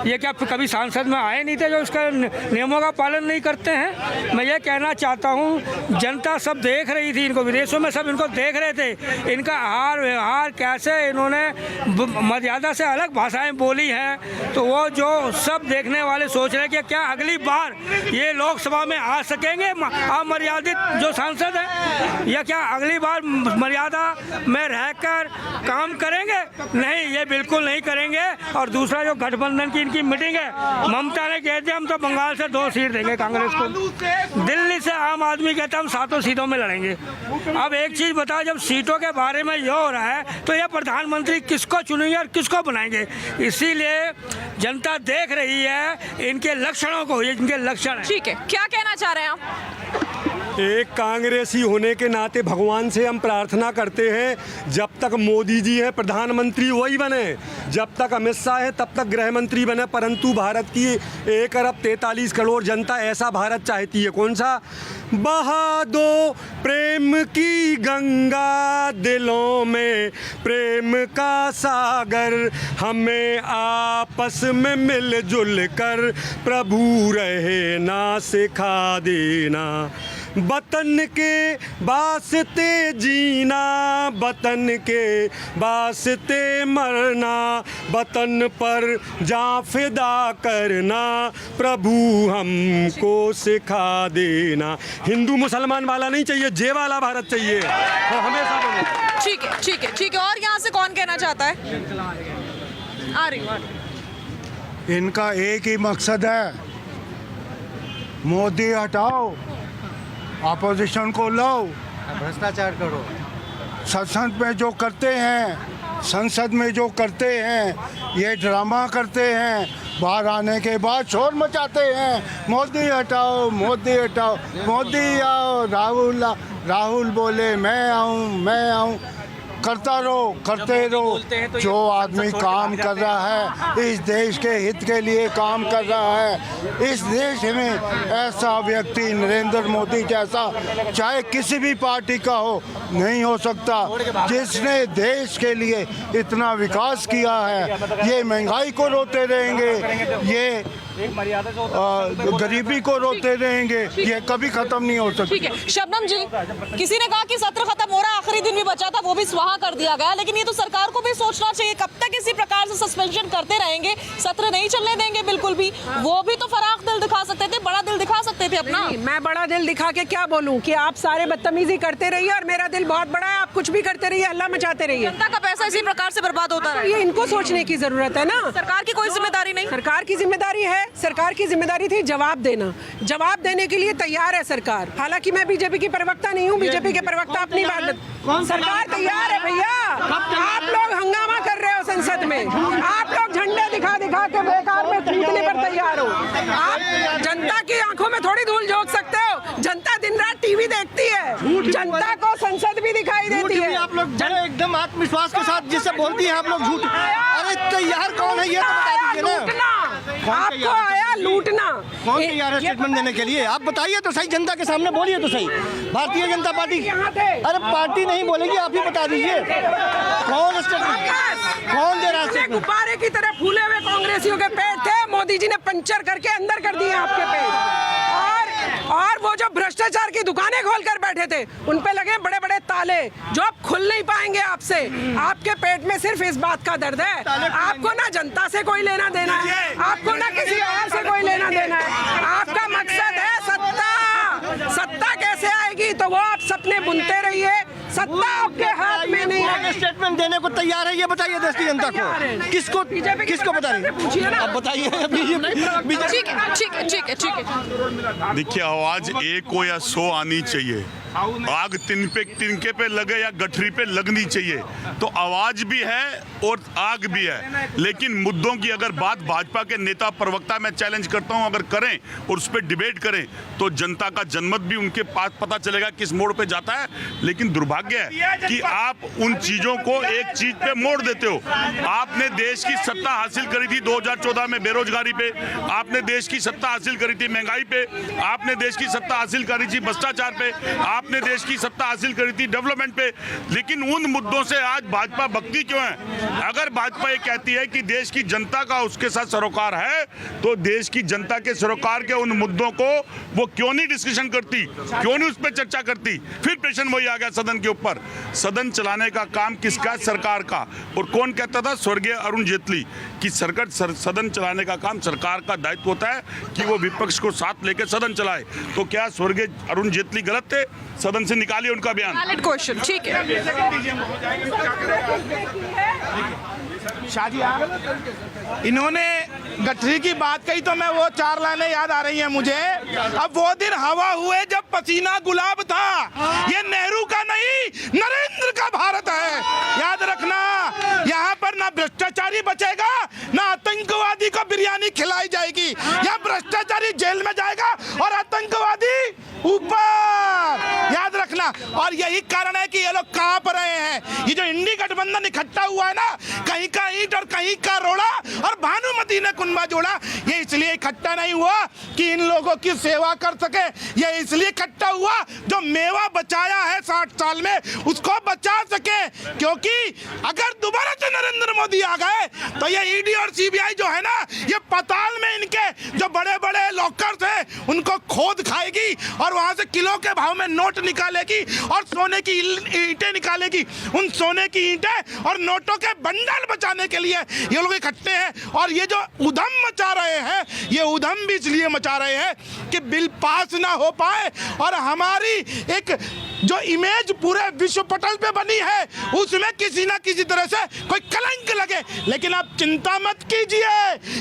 ये क्या कभी सांसद में आए नहीं थे जो उसका नियमों का पालन नहीं करते हैं? मैं ये कहना चाहता हूँ, जनता सब देख रही थी इनको, विदेशों में सब इनको देख रहे थे, इनका आहार व्यवहार कैसे इन्होंने मर्यादा से अलग भाषाएं बोली हैं। तो वो जो सब देखने वाले सोच रहे हैं कि क्या अगली बार ये लोकसभा में आ सकेंगे अमर्यादित जो सांसद हैं, या क्या अगली बार मर्यादा में रहकर काम करेंगे? नहीं, ये बिल्कुल नहीं करेंगे। और दूसरा जो गठबंधन की इनकी मीटिंग है, ममता ने कह दिया हम तो बंगाल से 2 सीट देंगे कांग्रेस को, दिल्ली से आम आदमी कहता हम 7 सीटों में लड़ेंगे। अब एक चीज़ बताओ, जब सीटों के बारे में ये हो रहा है तो ये प्रधानमंत्री किसको चुनेंगे और किसको बनाएंगे? इसीलिए जनता देख रही है इनके लक्षणों को, ये इनके लक्षण हैं। ठीक है, क्या कहना चाह रहे हैं आप? एक कांग्रेसी होने के नाते भगवान से हम प्रार्थना करते हैं जब तक मोदी जी हैं प्रधानमंत्री वही बने, जब तक अमित शाह है तब तक गृह मंत्री बने। परंतु भारत की 1 अरब 43 करोड़ जनता ऐसा भारत चाहती है। कौन सा? बहा दो प्रेम की गंगा, दिलों में प्रेम का सागर, हमें आपस में मिलजुल कर प्रभु रहे ना सिखा देना। वतन के वास्ते जीना, वतन के वास्ते मरना, वतन पर जान फिदा करना, प्रभु हमको सिखा देना। हिंदू मुसलमान वाला नहीं चाहिए, जे वाला भारत चाहिए हमेशा बने। ठीक है, ठीक है, ठीक है। और यहाँ से कौन कहना चाहता है? आ रही हूँ। इनका एक ही मकसद है, मोदी हटाओ, अपोजिशन को लाओ, भ्रष्टाचार करो। संसद में जो करते हैं, संसद में जो करते हैं, ये ड्रामा करते हैं, बाहर आने के बाद शोर मचाते हैं, मोदी हटाओ, मोदी हटाओ, मोदी आओ, राहुल बोले मैं आऊँ, करता रहो, करते रहो। जो आदमी काम कर रहा है, इस देश के हित के लिए काम कर रहा है, इस देश में ऐसा व्यक्ति नरेंद्र मोदी जैसा चाहे किसी भी पार्टी का हो नहीं हो सकता, जिसने देश के लिए इतना विकास किया है। ये महंगाई को रोते रहेंगे, ये गरीबी को रोते रहेंगे, ये कभी खत्म नहीं हो सकती। ठीक है शबनम जी, किसी ने कहा कि सत्र खत्म हो रहा है, आखिरी दिन भी बचा था वो भी स्वाहा कर दिया गया, लेकिन ये तो सरकार को भी सोचना चाहिए, कब तक इसी प्रकार से सस्पेंशन करते रहेंगे, सत्र नहीं चलने देंगे बिल्कुल भी। वो भी तो फराख दिल दिखा सकते थे, बड़ा दिल दिखा सकते थे अपना। मैं बड़ा दिल दिखा के क्या बोलूं कि आप सारे बदतमीजी करते रहिए और मेरा दिल बहुत बड़ा है, आप कुछ भी करते रहिए, हल्ला मचाते रहिए। जनता का पैसा इसी प्रकार से बर्बाद होता है, ये इनको सोचने की जरूरत है ना। सरकार की कोई जिम्मेदारी नहीं। सरकार की जिम्मेदारी है, सरकार की जिम्मेदारी थी जवाब देना, जवाब देने के लिए तैयार है सरकार। हालांकि मैं बीजेपी की प्रवक्ता नहीं हूँ, बीजेपी के प्रवक्ता अपनी बात, सरकार तैयार है भैया। आप लोग हंगामा कर रहे हो संसद में, आप लोग झंडे दिखा दिखा के बेकार में कूदने पर तैयार हो। आप जनता की आंखों में थोड़ी धूल झोंक सकते हो, जनता दिन रात टीवी देखती है, जनता को संसद भी दिखाई देती है। आप लोग एकदम आत्मविश्वास के साथ जिससे बोलती हैं आप लोग झूठ। अरे तैयार कौन है ये तो बता दीजिए ना। आपको आया लूटना। कौन तैयार है स्टेटमेंट देने के लिए? आप बताइए तो सही, जनता के सामने बोलिए तो सही। भारतीय जनता पार्टी, अरे पार्टी नहीं बोलेगी, आप ही बता दीजिए कौन स्टेटमेंट, कौन दे रहा है? गुब्बारे की तरह फूले हुए कांग्रेसियों के पेट थे, मोदी जी ने पंचर करके अंदर कर दिए आपके पेट। और वो जो भ्रष्टाचार की दुकानें खोलकर बैठे थे, उन पे लगे बड़े बड़े ताले जो अब खुल नहीं पाएंगे आपसे। आपके पेट में सिर्फ इस बात का दर्द है, आपको ना जनता से कोई लेना देना है, आपको ना किसी और से कोई लेना देना है। आपका मकसद है सत्ता। सत्ता कैसे आएगी तो वो आप सपने बुनते रहिए, सत्ता आपके हाथ में नहीं है। स्टेटमेंट देने को तैयार है, ये बताइए देश की जनता को। किसको बता रहे हैं? अब बताइए। ठीक है, ठीक है, ठीक है, ठीक है। देखिए, आवाज 1 हो या 100 आनी चाहिए। आग तिनके पे लगे या गठरी पे लगनी चाहिए। तो आवाज भी है और आग भी है, लेकिन मुद्दों की अगर बात भाजपा के नेता प्रवक्ता मैं चैलेंज करता हूं अगर करें और उस पर डिबेट करें तो जनता का जनमत भी उनके पास पता चलेगा किस मोड़ पे जाता है। लेकिन दुर्भाग्य है कि आप उन चीजों को एक चीज पे मोड़ देते हो। आपने देश की सत्ता हासिल करी थी 2014 में बेरोजगारी पे, आपने देश की सत्ता हासिल करी थी महंगाई पे, आपने देश की सत्ता हासिल करी थी भ्रष्टाचार पे, आपने देश की सत्ता हासिल करी थी डेवलपमेंट पे। लेकिन उन मुद्दों से आज भाजपा भक्ति क्यों है? अगर भाजपा ये कहती है कि देश की जनता का उसके साथ सरोकार है, तो देश की जनता के सरोकार के उन मुद्दों को वो क्यों नहीं डिस्कशन करती, क्यों नहीं उस पर चर्चा करती? फिर प्रश्न वही आ गया सदन के ऊपर। सदन चलाने का काम काम किसका है? सरकार का। और कौन कहता था? स्वर्गीय अरुण जेटली कि सदन चलाने का काम सरकार का दायित्व होता है कि वो विपक्ष को साथ लेकर सदन चलाए। तो क्या स्वर्गीय अरुण जेटली गलत थे? सदन से निकालिए उनका बयान। वैलिड क्वेश्चन, ठीक है। शादिया, इन्होंने गठरी की बात कही तो मैं वो 4 लाइनें याद आ रही हैं मुझे। अब वो दिन हवा हुए जब पसीना गुलाब था, ये नेहरू का नहीं नरेंद्र का भारत है, याद रखना। यहाँ पर ना भ्रष्टाचारी बचेगा, ना आतंकवादी को बिरयानी खिलाई जाएगी। या भ्रष्टाचारी जेल में जाएगा और आतंकवादी ऊपर, याद रखना। और यही कारण है कि ये लोग कांप रहे हैं। ये जो इंडी गठबंधन इकट्ठा हुआ है ना, कहीं का ईंट और कहीं का रोड़ा और भानुमति ने कुंभा जोड़ा, ये इसलिए इकट्ठा नहीं हुआ कि इन लोगों की सेवा कर सके। ये इसलिए इकट्ठा हुआ जो मेवा बचाया है 60 साल में उसको बचा सके। क्योंकि अगर दोबारा से नरेंद्र मोदी आ गए तो ये ईडी और सीबीआई जो है ना, ये पाताल में इनके जो बड़े बड़े लॉकर्स हैं उनको खोद खाएगी और वहां से किलो के भाव में नोट निकालेगी और सोने की ईंटें निकालेगी। उन सोने की ईंटें और नोटों के बंडल बचाने के लिए ये लोग इकट्ठे हैं। और ये जो उधम मचा रहे हैं, ये उधम भी इसलिए मचा रहे हैं कि बिल पास ना हो पाए और हमारी एक जो इमेज पूरे विश्व पटल पे बनी है उसमें किसी ना किसी तरह से कोई कलंक लगे। लेकिन आप चिंता मत कीजिए,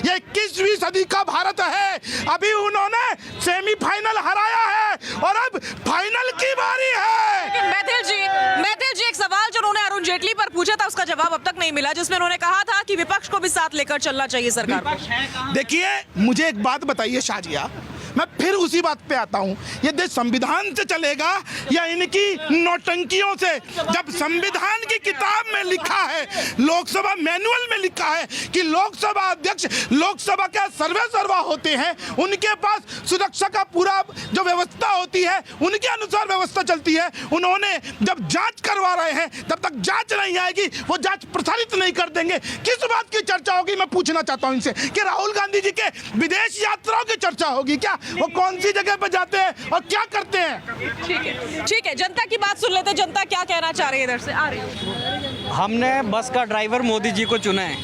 ये 21वीं सदी का भारत है। अभी उन्होंने सेमीफाइनल हराया है और अब फाइनल की बारी है। मैथिल जी एक सवाल जो उन्होंने अरुण जेटली पर पूछा था उसका जवाब अब तक नहीं मिला, जिसमें उन्होंने कहा था कि विपक्ष को भी साथ लेकर चलना चाहिए सरकार को। देखिए, मुझे एक बात बताइए शाजिया, मैं फिर उसी बात पे आता हूँ, ये देश संविधान से चलेगा या इनकी नौटंकियों से? जब संविधान की किताब में लिखा है, लोकसभा मैनुअल में लिखा है कि लोकसभा अध्यक्ष लोकसभा के सर्वेसर्वा होते हैं, उनके पास सुरक्षा का पूरा जो व्यवस्था होती है उनके अनुसार व्यवस्था चलती है। उन्होंने जब जांच करवा रहे हैं तब तक जांच नहीं आएगी, वो जांच प्रसारित नहीं कर देंगे। किस बात की चर्चा होगी? मैं पूछना चाहता हूँ इनसे कि राहुल गांधी जी के विदेश यात्राओं की चर्चा होगी क्या? वो कौन सी जगह पर जाते हैं और क्या करते हैं? ठीक है, जनता की बात सुन लेते हैं। जनता क्या कहना चाह रही है? इधर से आ रही है। हमने बस का ड्राइवर मोदी जी को चुना है,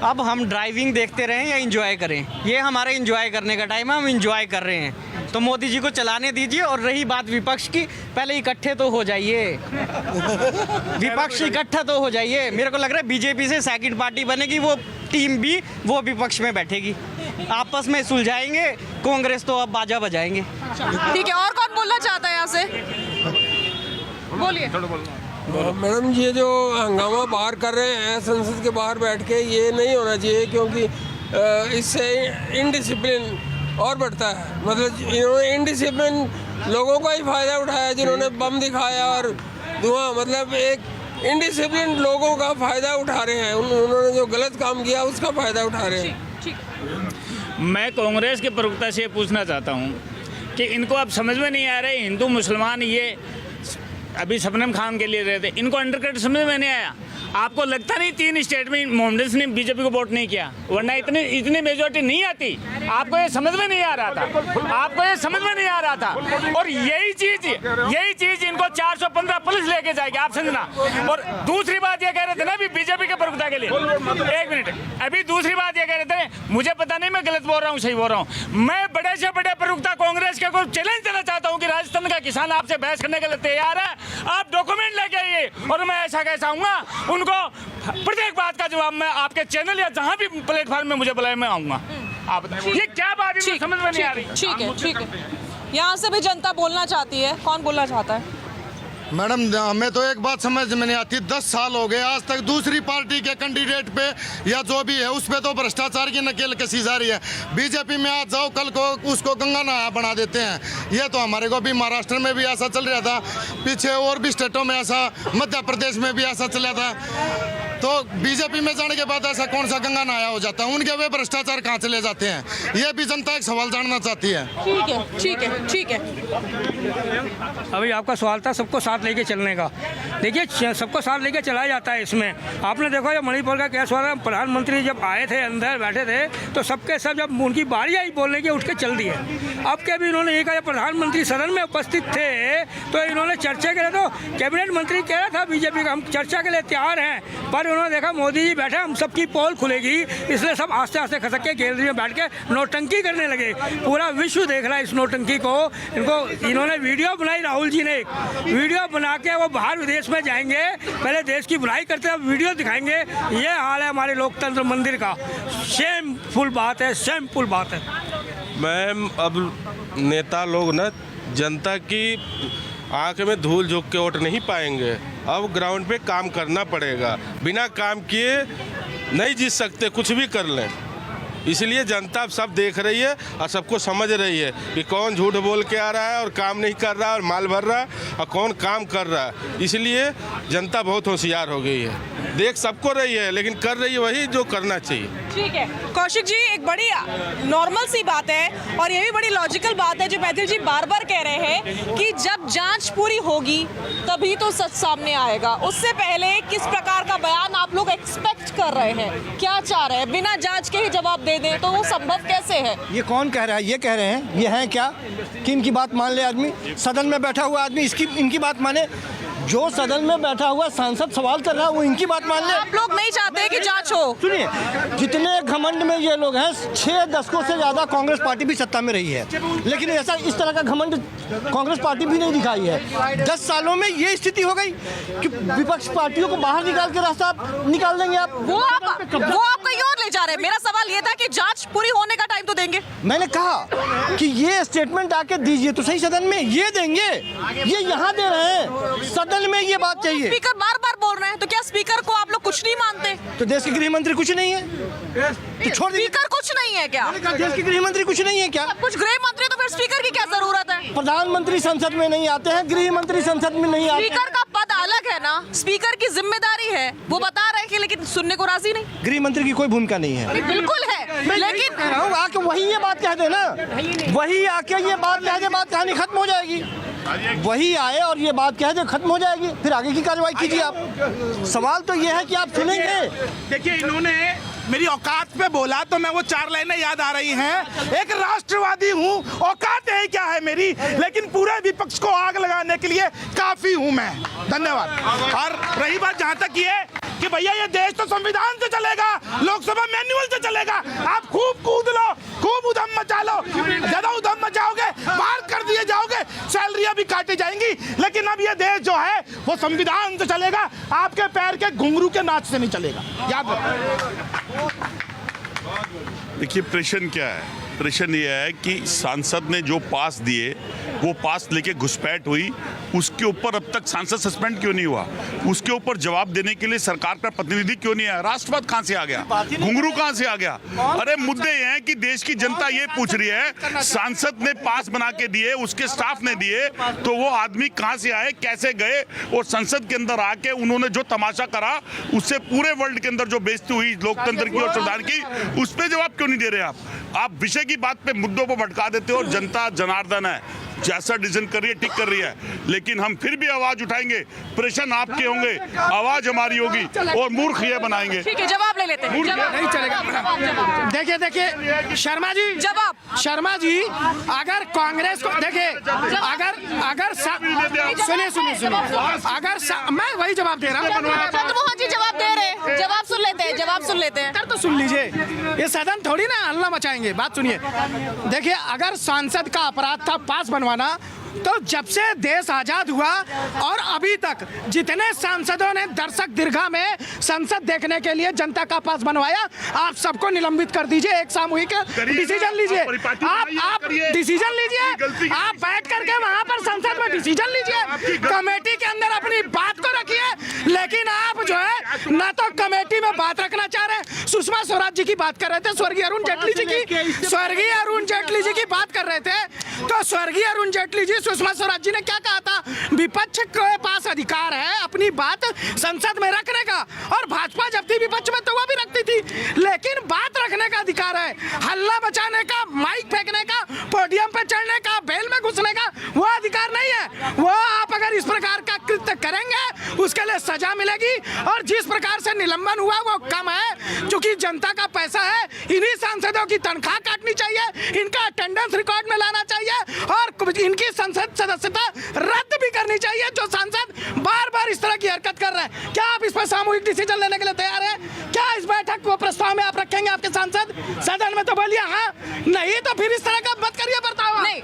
अब हम ड्राइविंग देखते रहें या एंजॉय करें? ये हमारे एंजॉय करने का टाइम है, हम एंजॉय कर रहे हैं, तो मोदी जी को चलाने दीजिए। और रही बात विपक्ष की, पहले इकट्ठे तो हो जाइए, विपक्ष इकट्ठा तो हो जाइए। मेरे को लग रहा है बीजेपी से सेकंड पार्टी बनेगी, वो टीम भी वो विपक्ष में बैठेगी, आपस में सुलझाएंगे, कांग्रेस तो अब बाजा बजाएंगे। ठीक है, और कौन बोलना चाहता है यहाँ से? बोलिए। मैडम, ये जो हंगामा बाहर कर रहे हैं संसद के बाहर बैठ के, ये नहीं होना चाहिए, क्योंकि इससे इनडिसिप्लिन और बढ़ता है। मतलब इन्होंने इनडिसिप्लिन लोगों का ही फायदा उठाया, जिन्होंने बम दिखाया और धुआं, मतलब एक इनडिसिप्लिन लोगों का फायदा उठा रहे हैं। उन्होंने जो गलत काम किया उसका फायदा उठा रहे हैं। मैं कांग्रेस के प्रवक्ता से पूछना चाहता हूं कि इनको अब समझ में नहीं आ रहे, हिंदू मुसलमान ये अभी शबनम खान के लिए रहते, इनको अंडरकट समझ में नहीं आया। आपको लगता नहीं 3 स्टेट में मोहम्मद ने बीजेपी को वोट नहीं किया, वरना इतनी मेजोरिटी नहीं आती? आपको ये समझ में नहीं आ रहा था, आपको ये समझ में नहीं आ रहा था। और यही चीज इनको 415 पुलिस लेके जाएगी, आप समझना। और दूसरी बात ये कह रहे थे ना, अभी बीजेपी के प्रवक्ता के लिए, एक मिनट, अभी दूसरी बात ये कह रहे थे, मुझे पता नहीं मैं गलत बोल रहा हूँ सही बोल रहा हूँ, मैं बड़े से बड़े प्रवक्ता कांग्रेस के को चैलेंज देना चाहता हूँ कि राजस्थान का किसान आपसे बहस करने के लिए तैयार है, आप डॉक्यूमेंट लेके आइए और मैं ऐसा कैसा आऊँगा, उनको प्रत्येक बात का जवाब मैं आपके चैनल या जहां भी प्लेटफॉर्म में मुझे बुलाए मैं आऊंगा। आप बताइए ये क्या बात है, समझ में नहीं आ रही। ठीक है, यहाँ से भी जनता बोलना चाहती है। कौन बोलना चाहता है? मैडम, हमें तो एक बात समझ में नहीं आती, 10 साल हो गए आज तक दूसरी पार्टी के कैंडिडेट पे या जो भी है उस पे तो भ्रष्टाचार की नकेल कसी जा रही है। बीजेपी में आज जाओ, कल को उसको गंगा नहाया बना देते हैं। ये तो हमारे को भी महाराष्ट्र में भी ऐसा चल रहा था, पीछे और भी स्टेटों में ऐसा, मध्य प्रदेश में भी ऐसा चला था। तो बीजेपी में जाने के बाद ऐसा कौन सा गंगा नहाया हो जाता है? उनके वे भ्रष्टाचार कहाँ चले जाते हैं? ये भी जनता एक सवाल जानना चाहती है। ठीक है, ठीक है, ठीक है। अभी आपका सवाल था सबको साथ लेके चलने का। देखिए सबको साथ लेके चलाया जाता है इसमें। आपने देखो ये मणिपुर का केस हुआ था, प्रधानमंत्री जब आए थे अंदर बैठे थे तो सबके सब जब उनकी बारी आई बोलने की उठ के चल दिए। अब के भी इन्होंने ये कहा प्रधानमंत्री सदन में उपस्थित थे तो इन्होंने चर्चा के लिए, तो कैबिनेट मंत्री कह रहा था बीजेपी का हम चर्चा के लिए तैयार हैं, पर उन्होंने देखा मोदी जी बैठे हम सबकी पोल खुलेगी, इसलिए सब आस्ते आस्ते खसक के गैलरी में बैठ के नोटंकी करने लगे। पूरा विश्व देख रहा है इस नोटंकी को। इन्होंने वीडियो बनाई, राहुल जी ने वीडियो बना के वो बाहर विदेश में जाएंगे, पहले देश की बुराई करते हैं वीडियो दिखाएंगे। ये हाल है हमारे लोकतंत्र मंदिर का। शेमफुल बात है, शेमफुल बात है। मैम अब नेता लोग ना जनता की आंख में धूल झोंक के वोट नहीं पाएंगे। अब ग्राउंड पे काम करना पड़ेगा। बिना काम किए नहीं जीत सकते, कुछ भी कर लें। इसलिए जनता अब सब देख रही है और सबको समझ रही है कि कौन झूठ बोल के आ रहा है और काम नहीं कर रहा है और माल भर रहा है और कौन काम कर रहा है। इसलिए जनता बहुत होशियार हो गई है, देख सबको रही है लेकिन कर रही है वही जो करना चाहिए। ठीक है कौशिक जी, एक बड़ी नॉर्मल सी बात है और ये भी बड़ी लॉजिकल बात है जो मैथिल जी बार बार कह रहे हैं कि जब जांच पूरी होगी तभी तो सच सामने आएगा। उससे पहले किस प्रकार का बयान आप लोग एक्सपेक्ट कर रहे हैं? क्या चाह रहे हैं? बिना जांच के ही जवाब दे दें तो वो संभव कैसे है? ये कौन कह रहा है? ये कह रहे हैं, ये हैं क्या कि इनकी बात मान ले आदमी? सदन में बैठा हुआ आदमी इनकी बात माने? जो सदन में बैठा हुआ सांसद सवाल कर रहा है वो इनकी बात मान ले? आप लोग नहीं चाहते कि जांच हो? सुनिए, जितने घमंड में ये लोग हैं, 6 दशकों से ज्यादा कांग्रेस पार्टी भी सत्ता में रही है, लेकिन ऐसा इस तरह का घमंड कांग्रेस पार्टी भी नहीं दिखाई है। 10 सालों में ये स्थिति हो गई कि विपक्ष पार्टियों को बाहर निकाल के रास्ता निकाल देंगे आप। वो आप कहीं और ले जा रहे हैं। मेरा सवाल ये था कि जांच पूरी होने का टाइम तो देंगे। मैंने कहा कि ये स्टेटमेंट आके दीजिए तो सही सदन में, ये देंगे, ये यहाँ दे रहे हैं, सदन में ये बात चाहिए। स्पीकर बार बार बोल रहे हैं तो क्या स्पीकर को आप लोग कुछ नहीं मानते? तो देश के गृह मंत्री कुछ नहीं है तो छोड़ दीजिए। स्पीकर कुछ नहीं है क्या? देश के गृह मंत्री कुछ नहीं है क्या? कुछ गृह मंत्री तो फिर स्पीकर की क्या जरूरत है? प्रधानमंत्री संसद में नहीं आते हैं, गृह मंत्री संसद में नहीं आते। स्पीकर का पद अलग है ना, स्पीकर की जिम्मेदारी है, वो बता रहे हैं लेकिन सुनने को राजी नहीं। गृह मंत्री की कोई भूमिका नहीं है। बिल्कुल है, लेकिन आके वही ये बात कह दे ना, वही आके ये बात कह दे, बात कहानी खत्म हो जाएगी। वही आए और ये बात कह दे, खत्म हो जाएगी, फिर आगे की कार्रवाई कीजिए आप। सवाल तो ये है कि आप सुनेंगे। देखिए इन्होंने मेरी औकात पे बोला तो मैं वो 4 लाइनें याद आ रही हैं। एक राष्ट्रवादी हूँ, औकात है क्या है मेरी, लेकिन पूरे विपक्ष को आग लगाने के लिए काफी हूँ मैं। धन्यवाद। और रही बात जहाँ तक ये कि भैया ये देश तो संविधान से चलेगा, लोकसभा मैनुअल से चलेगा। आप खूब कूद लो, खूब उधम मचा लो, ज्यादा उधम मचाओगे बाहर कर दिए जाओगे, सैलरियां भी काटी जाएंगी, लेकिन अब ये देश जो है वो संविधान से चलेगा, आपके पैर के घुंघरू के नाच से नहीं चलेगा। याद रखो। देखिए प्रश्न क्या है? प्रश्न ये है कि सांसद ने जो पास दिए वो पास लेके घुसपैठ हुई, उसके ऊपर अब तक सांसद सस्पेंड क्यों नहीं हुआ? उसके ऊपर जवाब देने के लिए सरकार का प्रतिनिधि क्यों नहीं आया? राष्ट्रवाद कहाँ से आ गया? घुंघरू कहाँ से आ गया? अरे मुद्दे ये हैं कि देश की जनता ये पूछ रही है, सांसद ने पास बना के दिए, उसके स्टाफ ने दिए, तो वो आदमी कहाँ से आए, कैसे गए, और संसद के अंदर आके उन्होंने जो तमाशा करा उससे पूरे वर्ल्ड के अंदर जो बेइज्जती हुई लोकतंत्र की और संविधान की, उस पर जवाब क्यों नहीं दे रहे आप विषय की बात पे मुद्दों को भटका देते हो। और जनता जनार्दन है, जैसा डिसीजन कर रही है ठीक कर रही है, लेकिन हम फिर भी आवाज उठाएंगे। प्रश्न आपके होंगे, आवाज हमारी होगी और मूर्ख ये बनाएंगे। ठीक है, जवाब ले लेते हैं। नहीं चलेगा। देखिए शर्मा जी, जवाब शर्मा जी, अगर कांग्रेस को देखिए, अगर सुनिए, अगर मैं वही जवाब दे रहा हूँ। चंद्रमोहन जी जवाब दे रहे हैं, जवाब सुन लेते हैं। तो सुन लीजिए, ये सदन थोड़ी ना हल्ला मचाएंगे। बात सुनिए, देखिए अगर सांसद का अपराध था पास बनवाना, तो जब से देश आजाद हुआ और अभी तक जितने सांसदों ने दर्शक दीर्घा में संसद देखने के लिए जनता का पास बनवाया, आप सबको निलंबित कर दीजिए। एक सामूहिक डिसीजन लीजिए, आप डिसीजन लीजिए, आप बैठ करके वहां पर संसद में डिसीजन लीजिए, कमेटी के अंदर अपनी बात को रखिए। लेकिन आप जो है ना तो कमेटी में बात रखना चाह रहे हैं, सुषमा स्वराज जी की बात कर रहे थे, स्वर्गीय अरुण जेटली जी की बात कर रहे थे। तो स्वर्गीय अरुण जेटली जी, सुषमा स्वराज जी ने क्या कहा था? विपक्ष के पास अधिकार है अपनी बात संसद में रखने का, और भाजपा जब थी विपक्ष में तो वो भी रखती थी, लेकिन बात रखने का अधिकार है। हल्ला मचाने का, माइक फेंकने का, पोडियम पे चढ़ने का, बेल में घुसने का वो अधिकार नहीं है। वो आप अगर इस प्रकार का कृत्य करेंगे उसके लिए सजा मिलेगी, और जिस प्रकार से निलंबन हुआ वो कम है, क्योंकि जनता का पैसा है। इन्हीं सांसदों की तनख्वाह काटनी चाहिए, इनका अटेंडेंस रिकॉर्ड में लाना चाहिए, और इनकी संसद सदस्यता रद्द भी करनी चाहिए जो सांसद बार बार इस तरह की हरकत कर रहे हैं। क्या आप इस पर सामूहिक डिसीजन लेने के लिए तैयार हैं? क्या इस बैठक को प्रस्ताव में आप रखेंगे आपके सांसद? सदन में तो बोलिए हाँ, नहीं तो फिर इस तरह का मत करिए बर्ताव। नहीं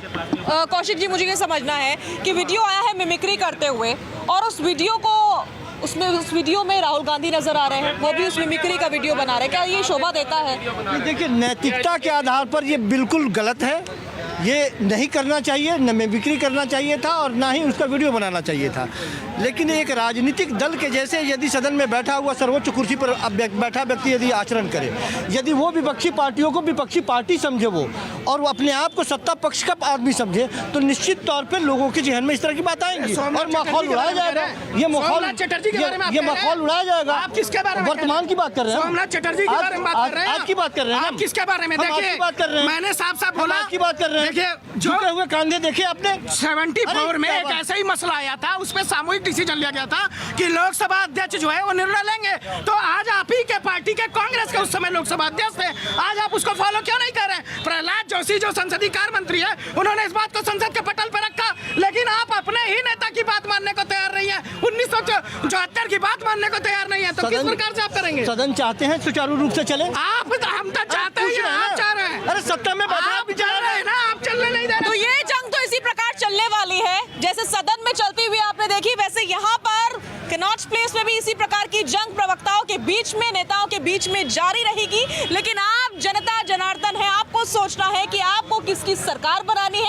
कौशिक जी, मुझे ये समझना है कि वीडियो आया है मिमिक्री करते हुए, और उस वीडियो में राहुल गांधी नजर आ रहे हैं, वो भी उस मिमिक्री का वीडियो बना रहे हैं। क्या ये शोभा देता है? देखिए, नैतिकता के आधार पर ये बिल्कुल गलत है। ये नहीं करना चाहिए, न मिमिक्री करना चाहिए था और ना ही उसका वीडियो बनाना चाहिए था। लेकिन एक राजनीतिक दल के जैसे यदि सदन में बैठा हुआ सर्वोच्च कुर्सी पर बैठा व्यक्ति यदि आचरण करे, यदि वो विपक्षी पार्टियों को विपक्षी पार्टी समझे वो, और वो अपने आप को सत्ता पक्ष का आदमी समझे, तो निश्चित तौर पर लोगों के जहन में इस तरह की बात आएंगी और माहौल उड़ाया जाएगा। ये माहौल उड़ाया जाएगा। आप किसके बारे में? वर्तमान की बात कर रहे हैं। सोमनाथ चटर्जी की बारे में बात कर रहे हैं। आपकी बात कर रहे हैं। आप किसके बारे में? देखिए, बात कर रहे हैं। मैंने साफ साफ बोला, आपकी बात कर रहे हैं। देखिए, झुके हुए कांधे देखे आपने। 74 में एक ऐसा ही मसला आया था, उस पर सामूहिक डिसीजन लिया गया था कि लोकसभा अध्यक्ष जो है वो निर्णय लेंगे। तो आज आप ही के पार्टी के कांग्रेस के उस समय लोकसभा अध्यक्ष थे, आज आप उसको फॉलो क्यों नहीं कर रहे? प्रहलाद जोशी जो संसदीय कार्य मंत्री है, उन्होंने इस बात को संसद के पटल पर रखा, लेकिन आप अपने ही नेता की बात मानने को तैयार नहीं है, 1974 की बात मानने को तैयार नहीं है। तो किस प्रकार से आप करेंगे? सदन चाहते हैं सुचारू रूप से चले। हम तो चाहते हैं, आप चाह रहे हैं। अरे सत्ता में आप चल रहे हैं ना, आप चलने नहीं दे रहे। तो ये जंग तो इसी प्रकार चलने वाली है, जैसे सदन में चलती हुई आपने देखी, वैसे यहाँ पर कनॉट प्लेस में भी इसी प्रकार की जंग प्रवक्ताओं के बीच में, नेताओं के बीच में जारी रहेगी। लेकिन आप जनता जनार्दन है, आपको सोचना है कि आपको किसकी सरकार बनानी है।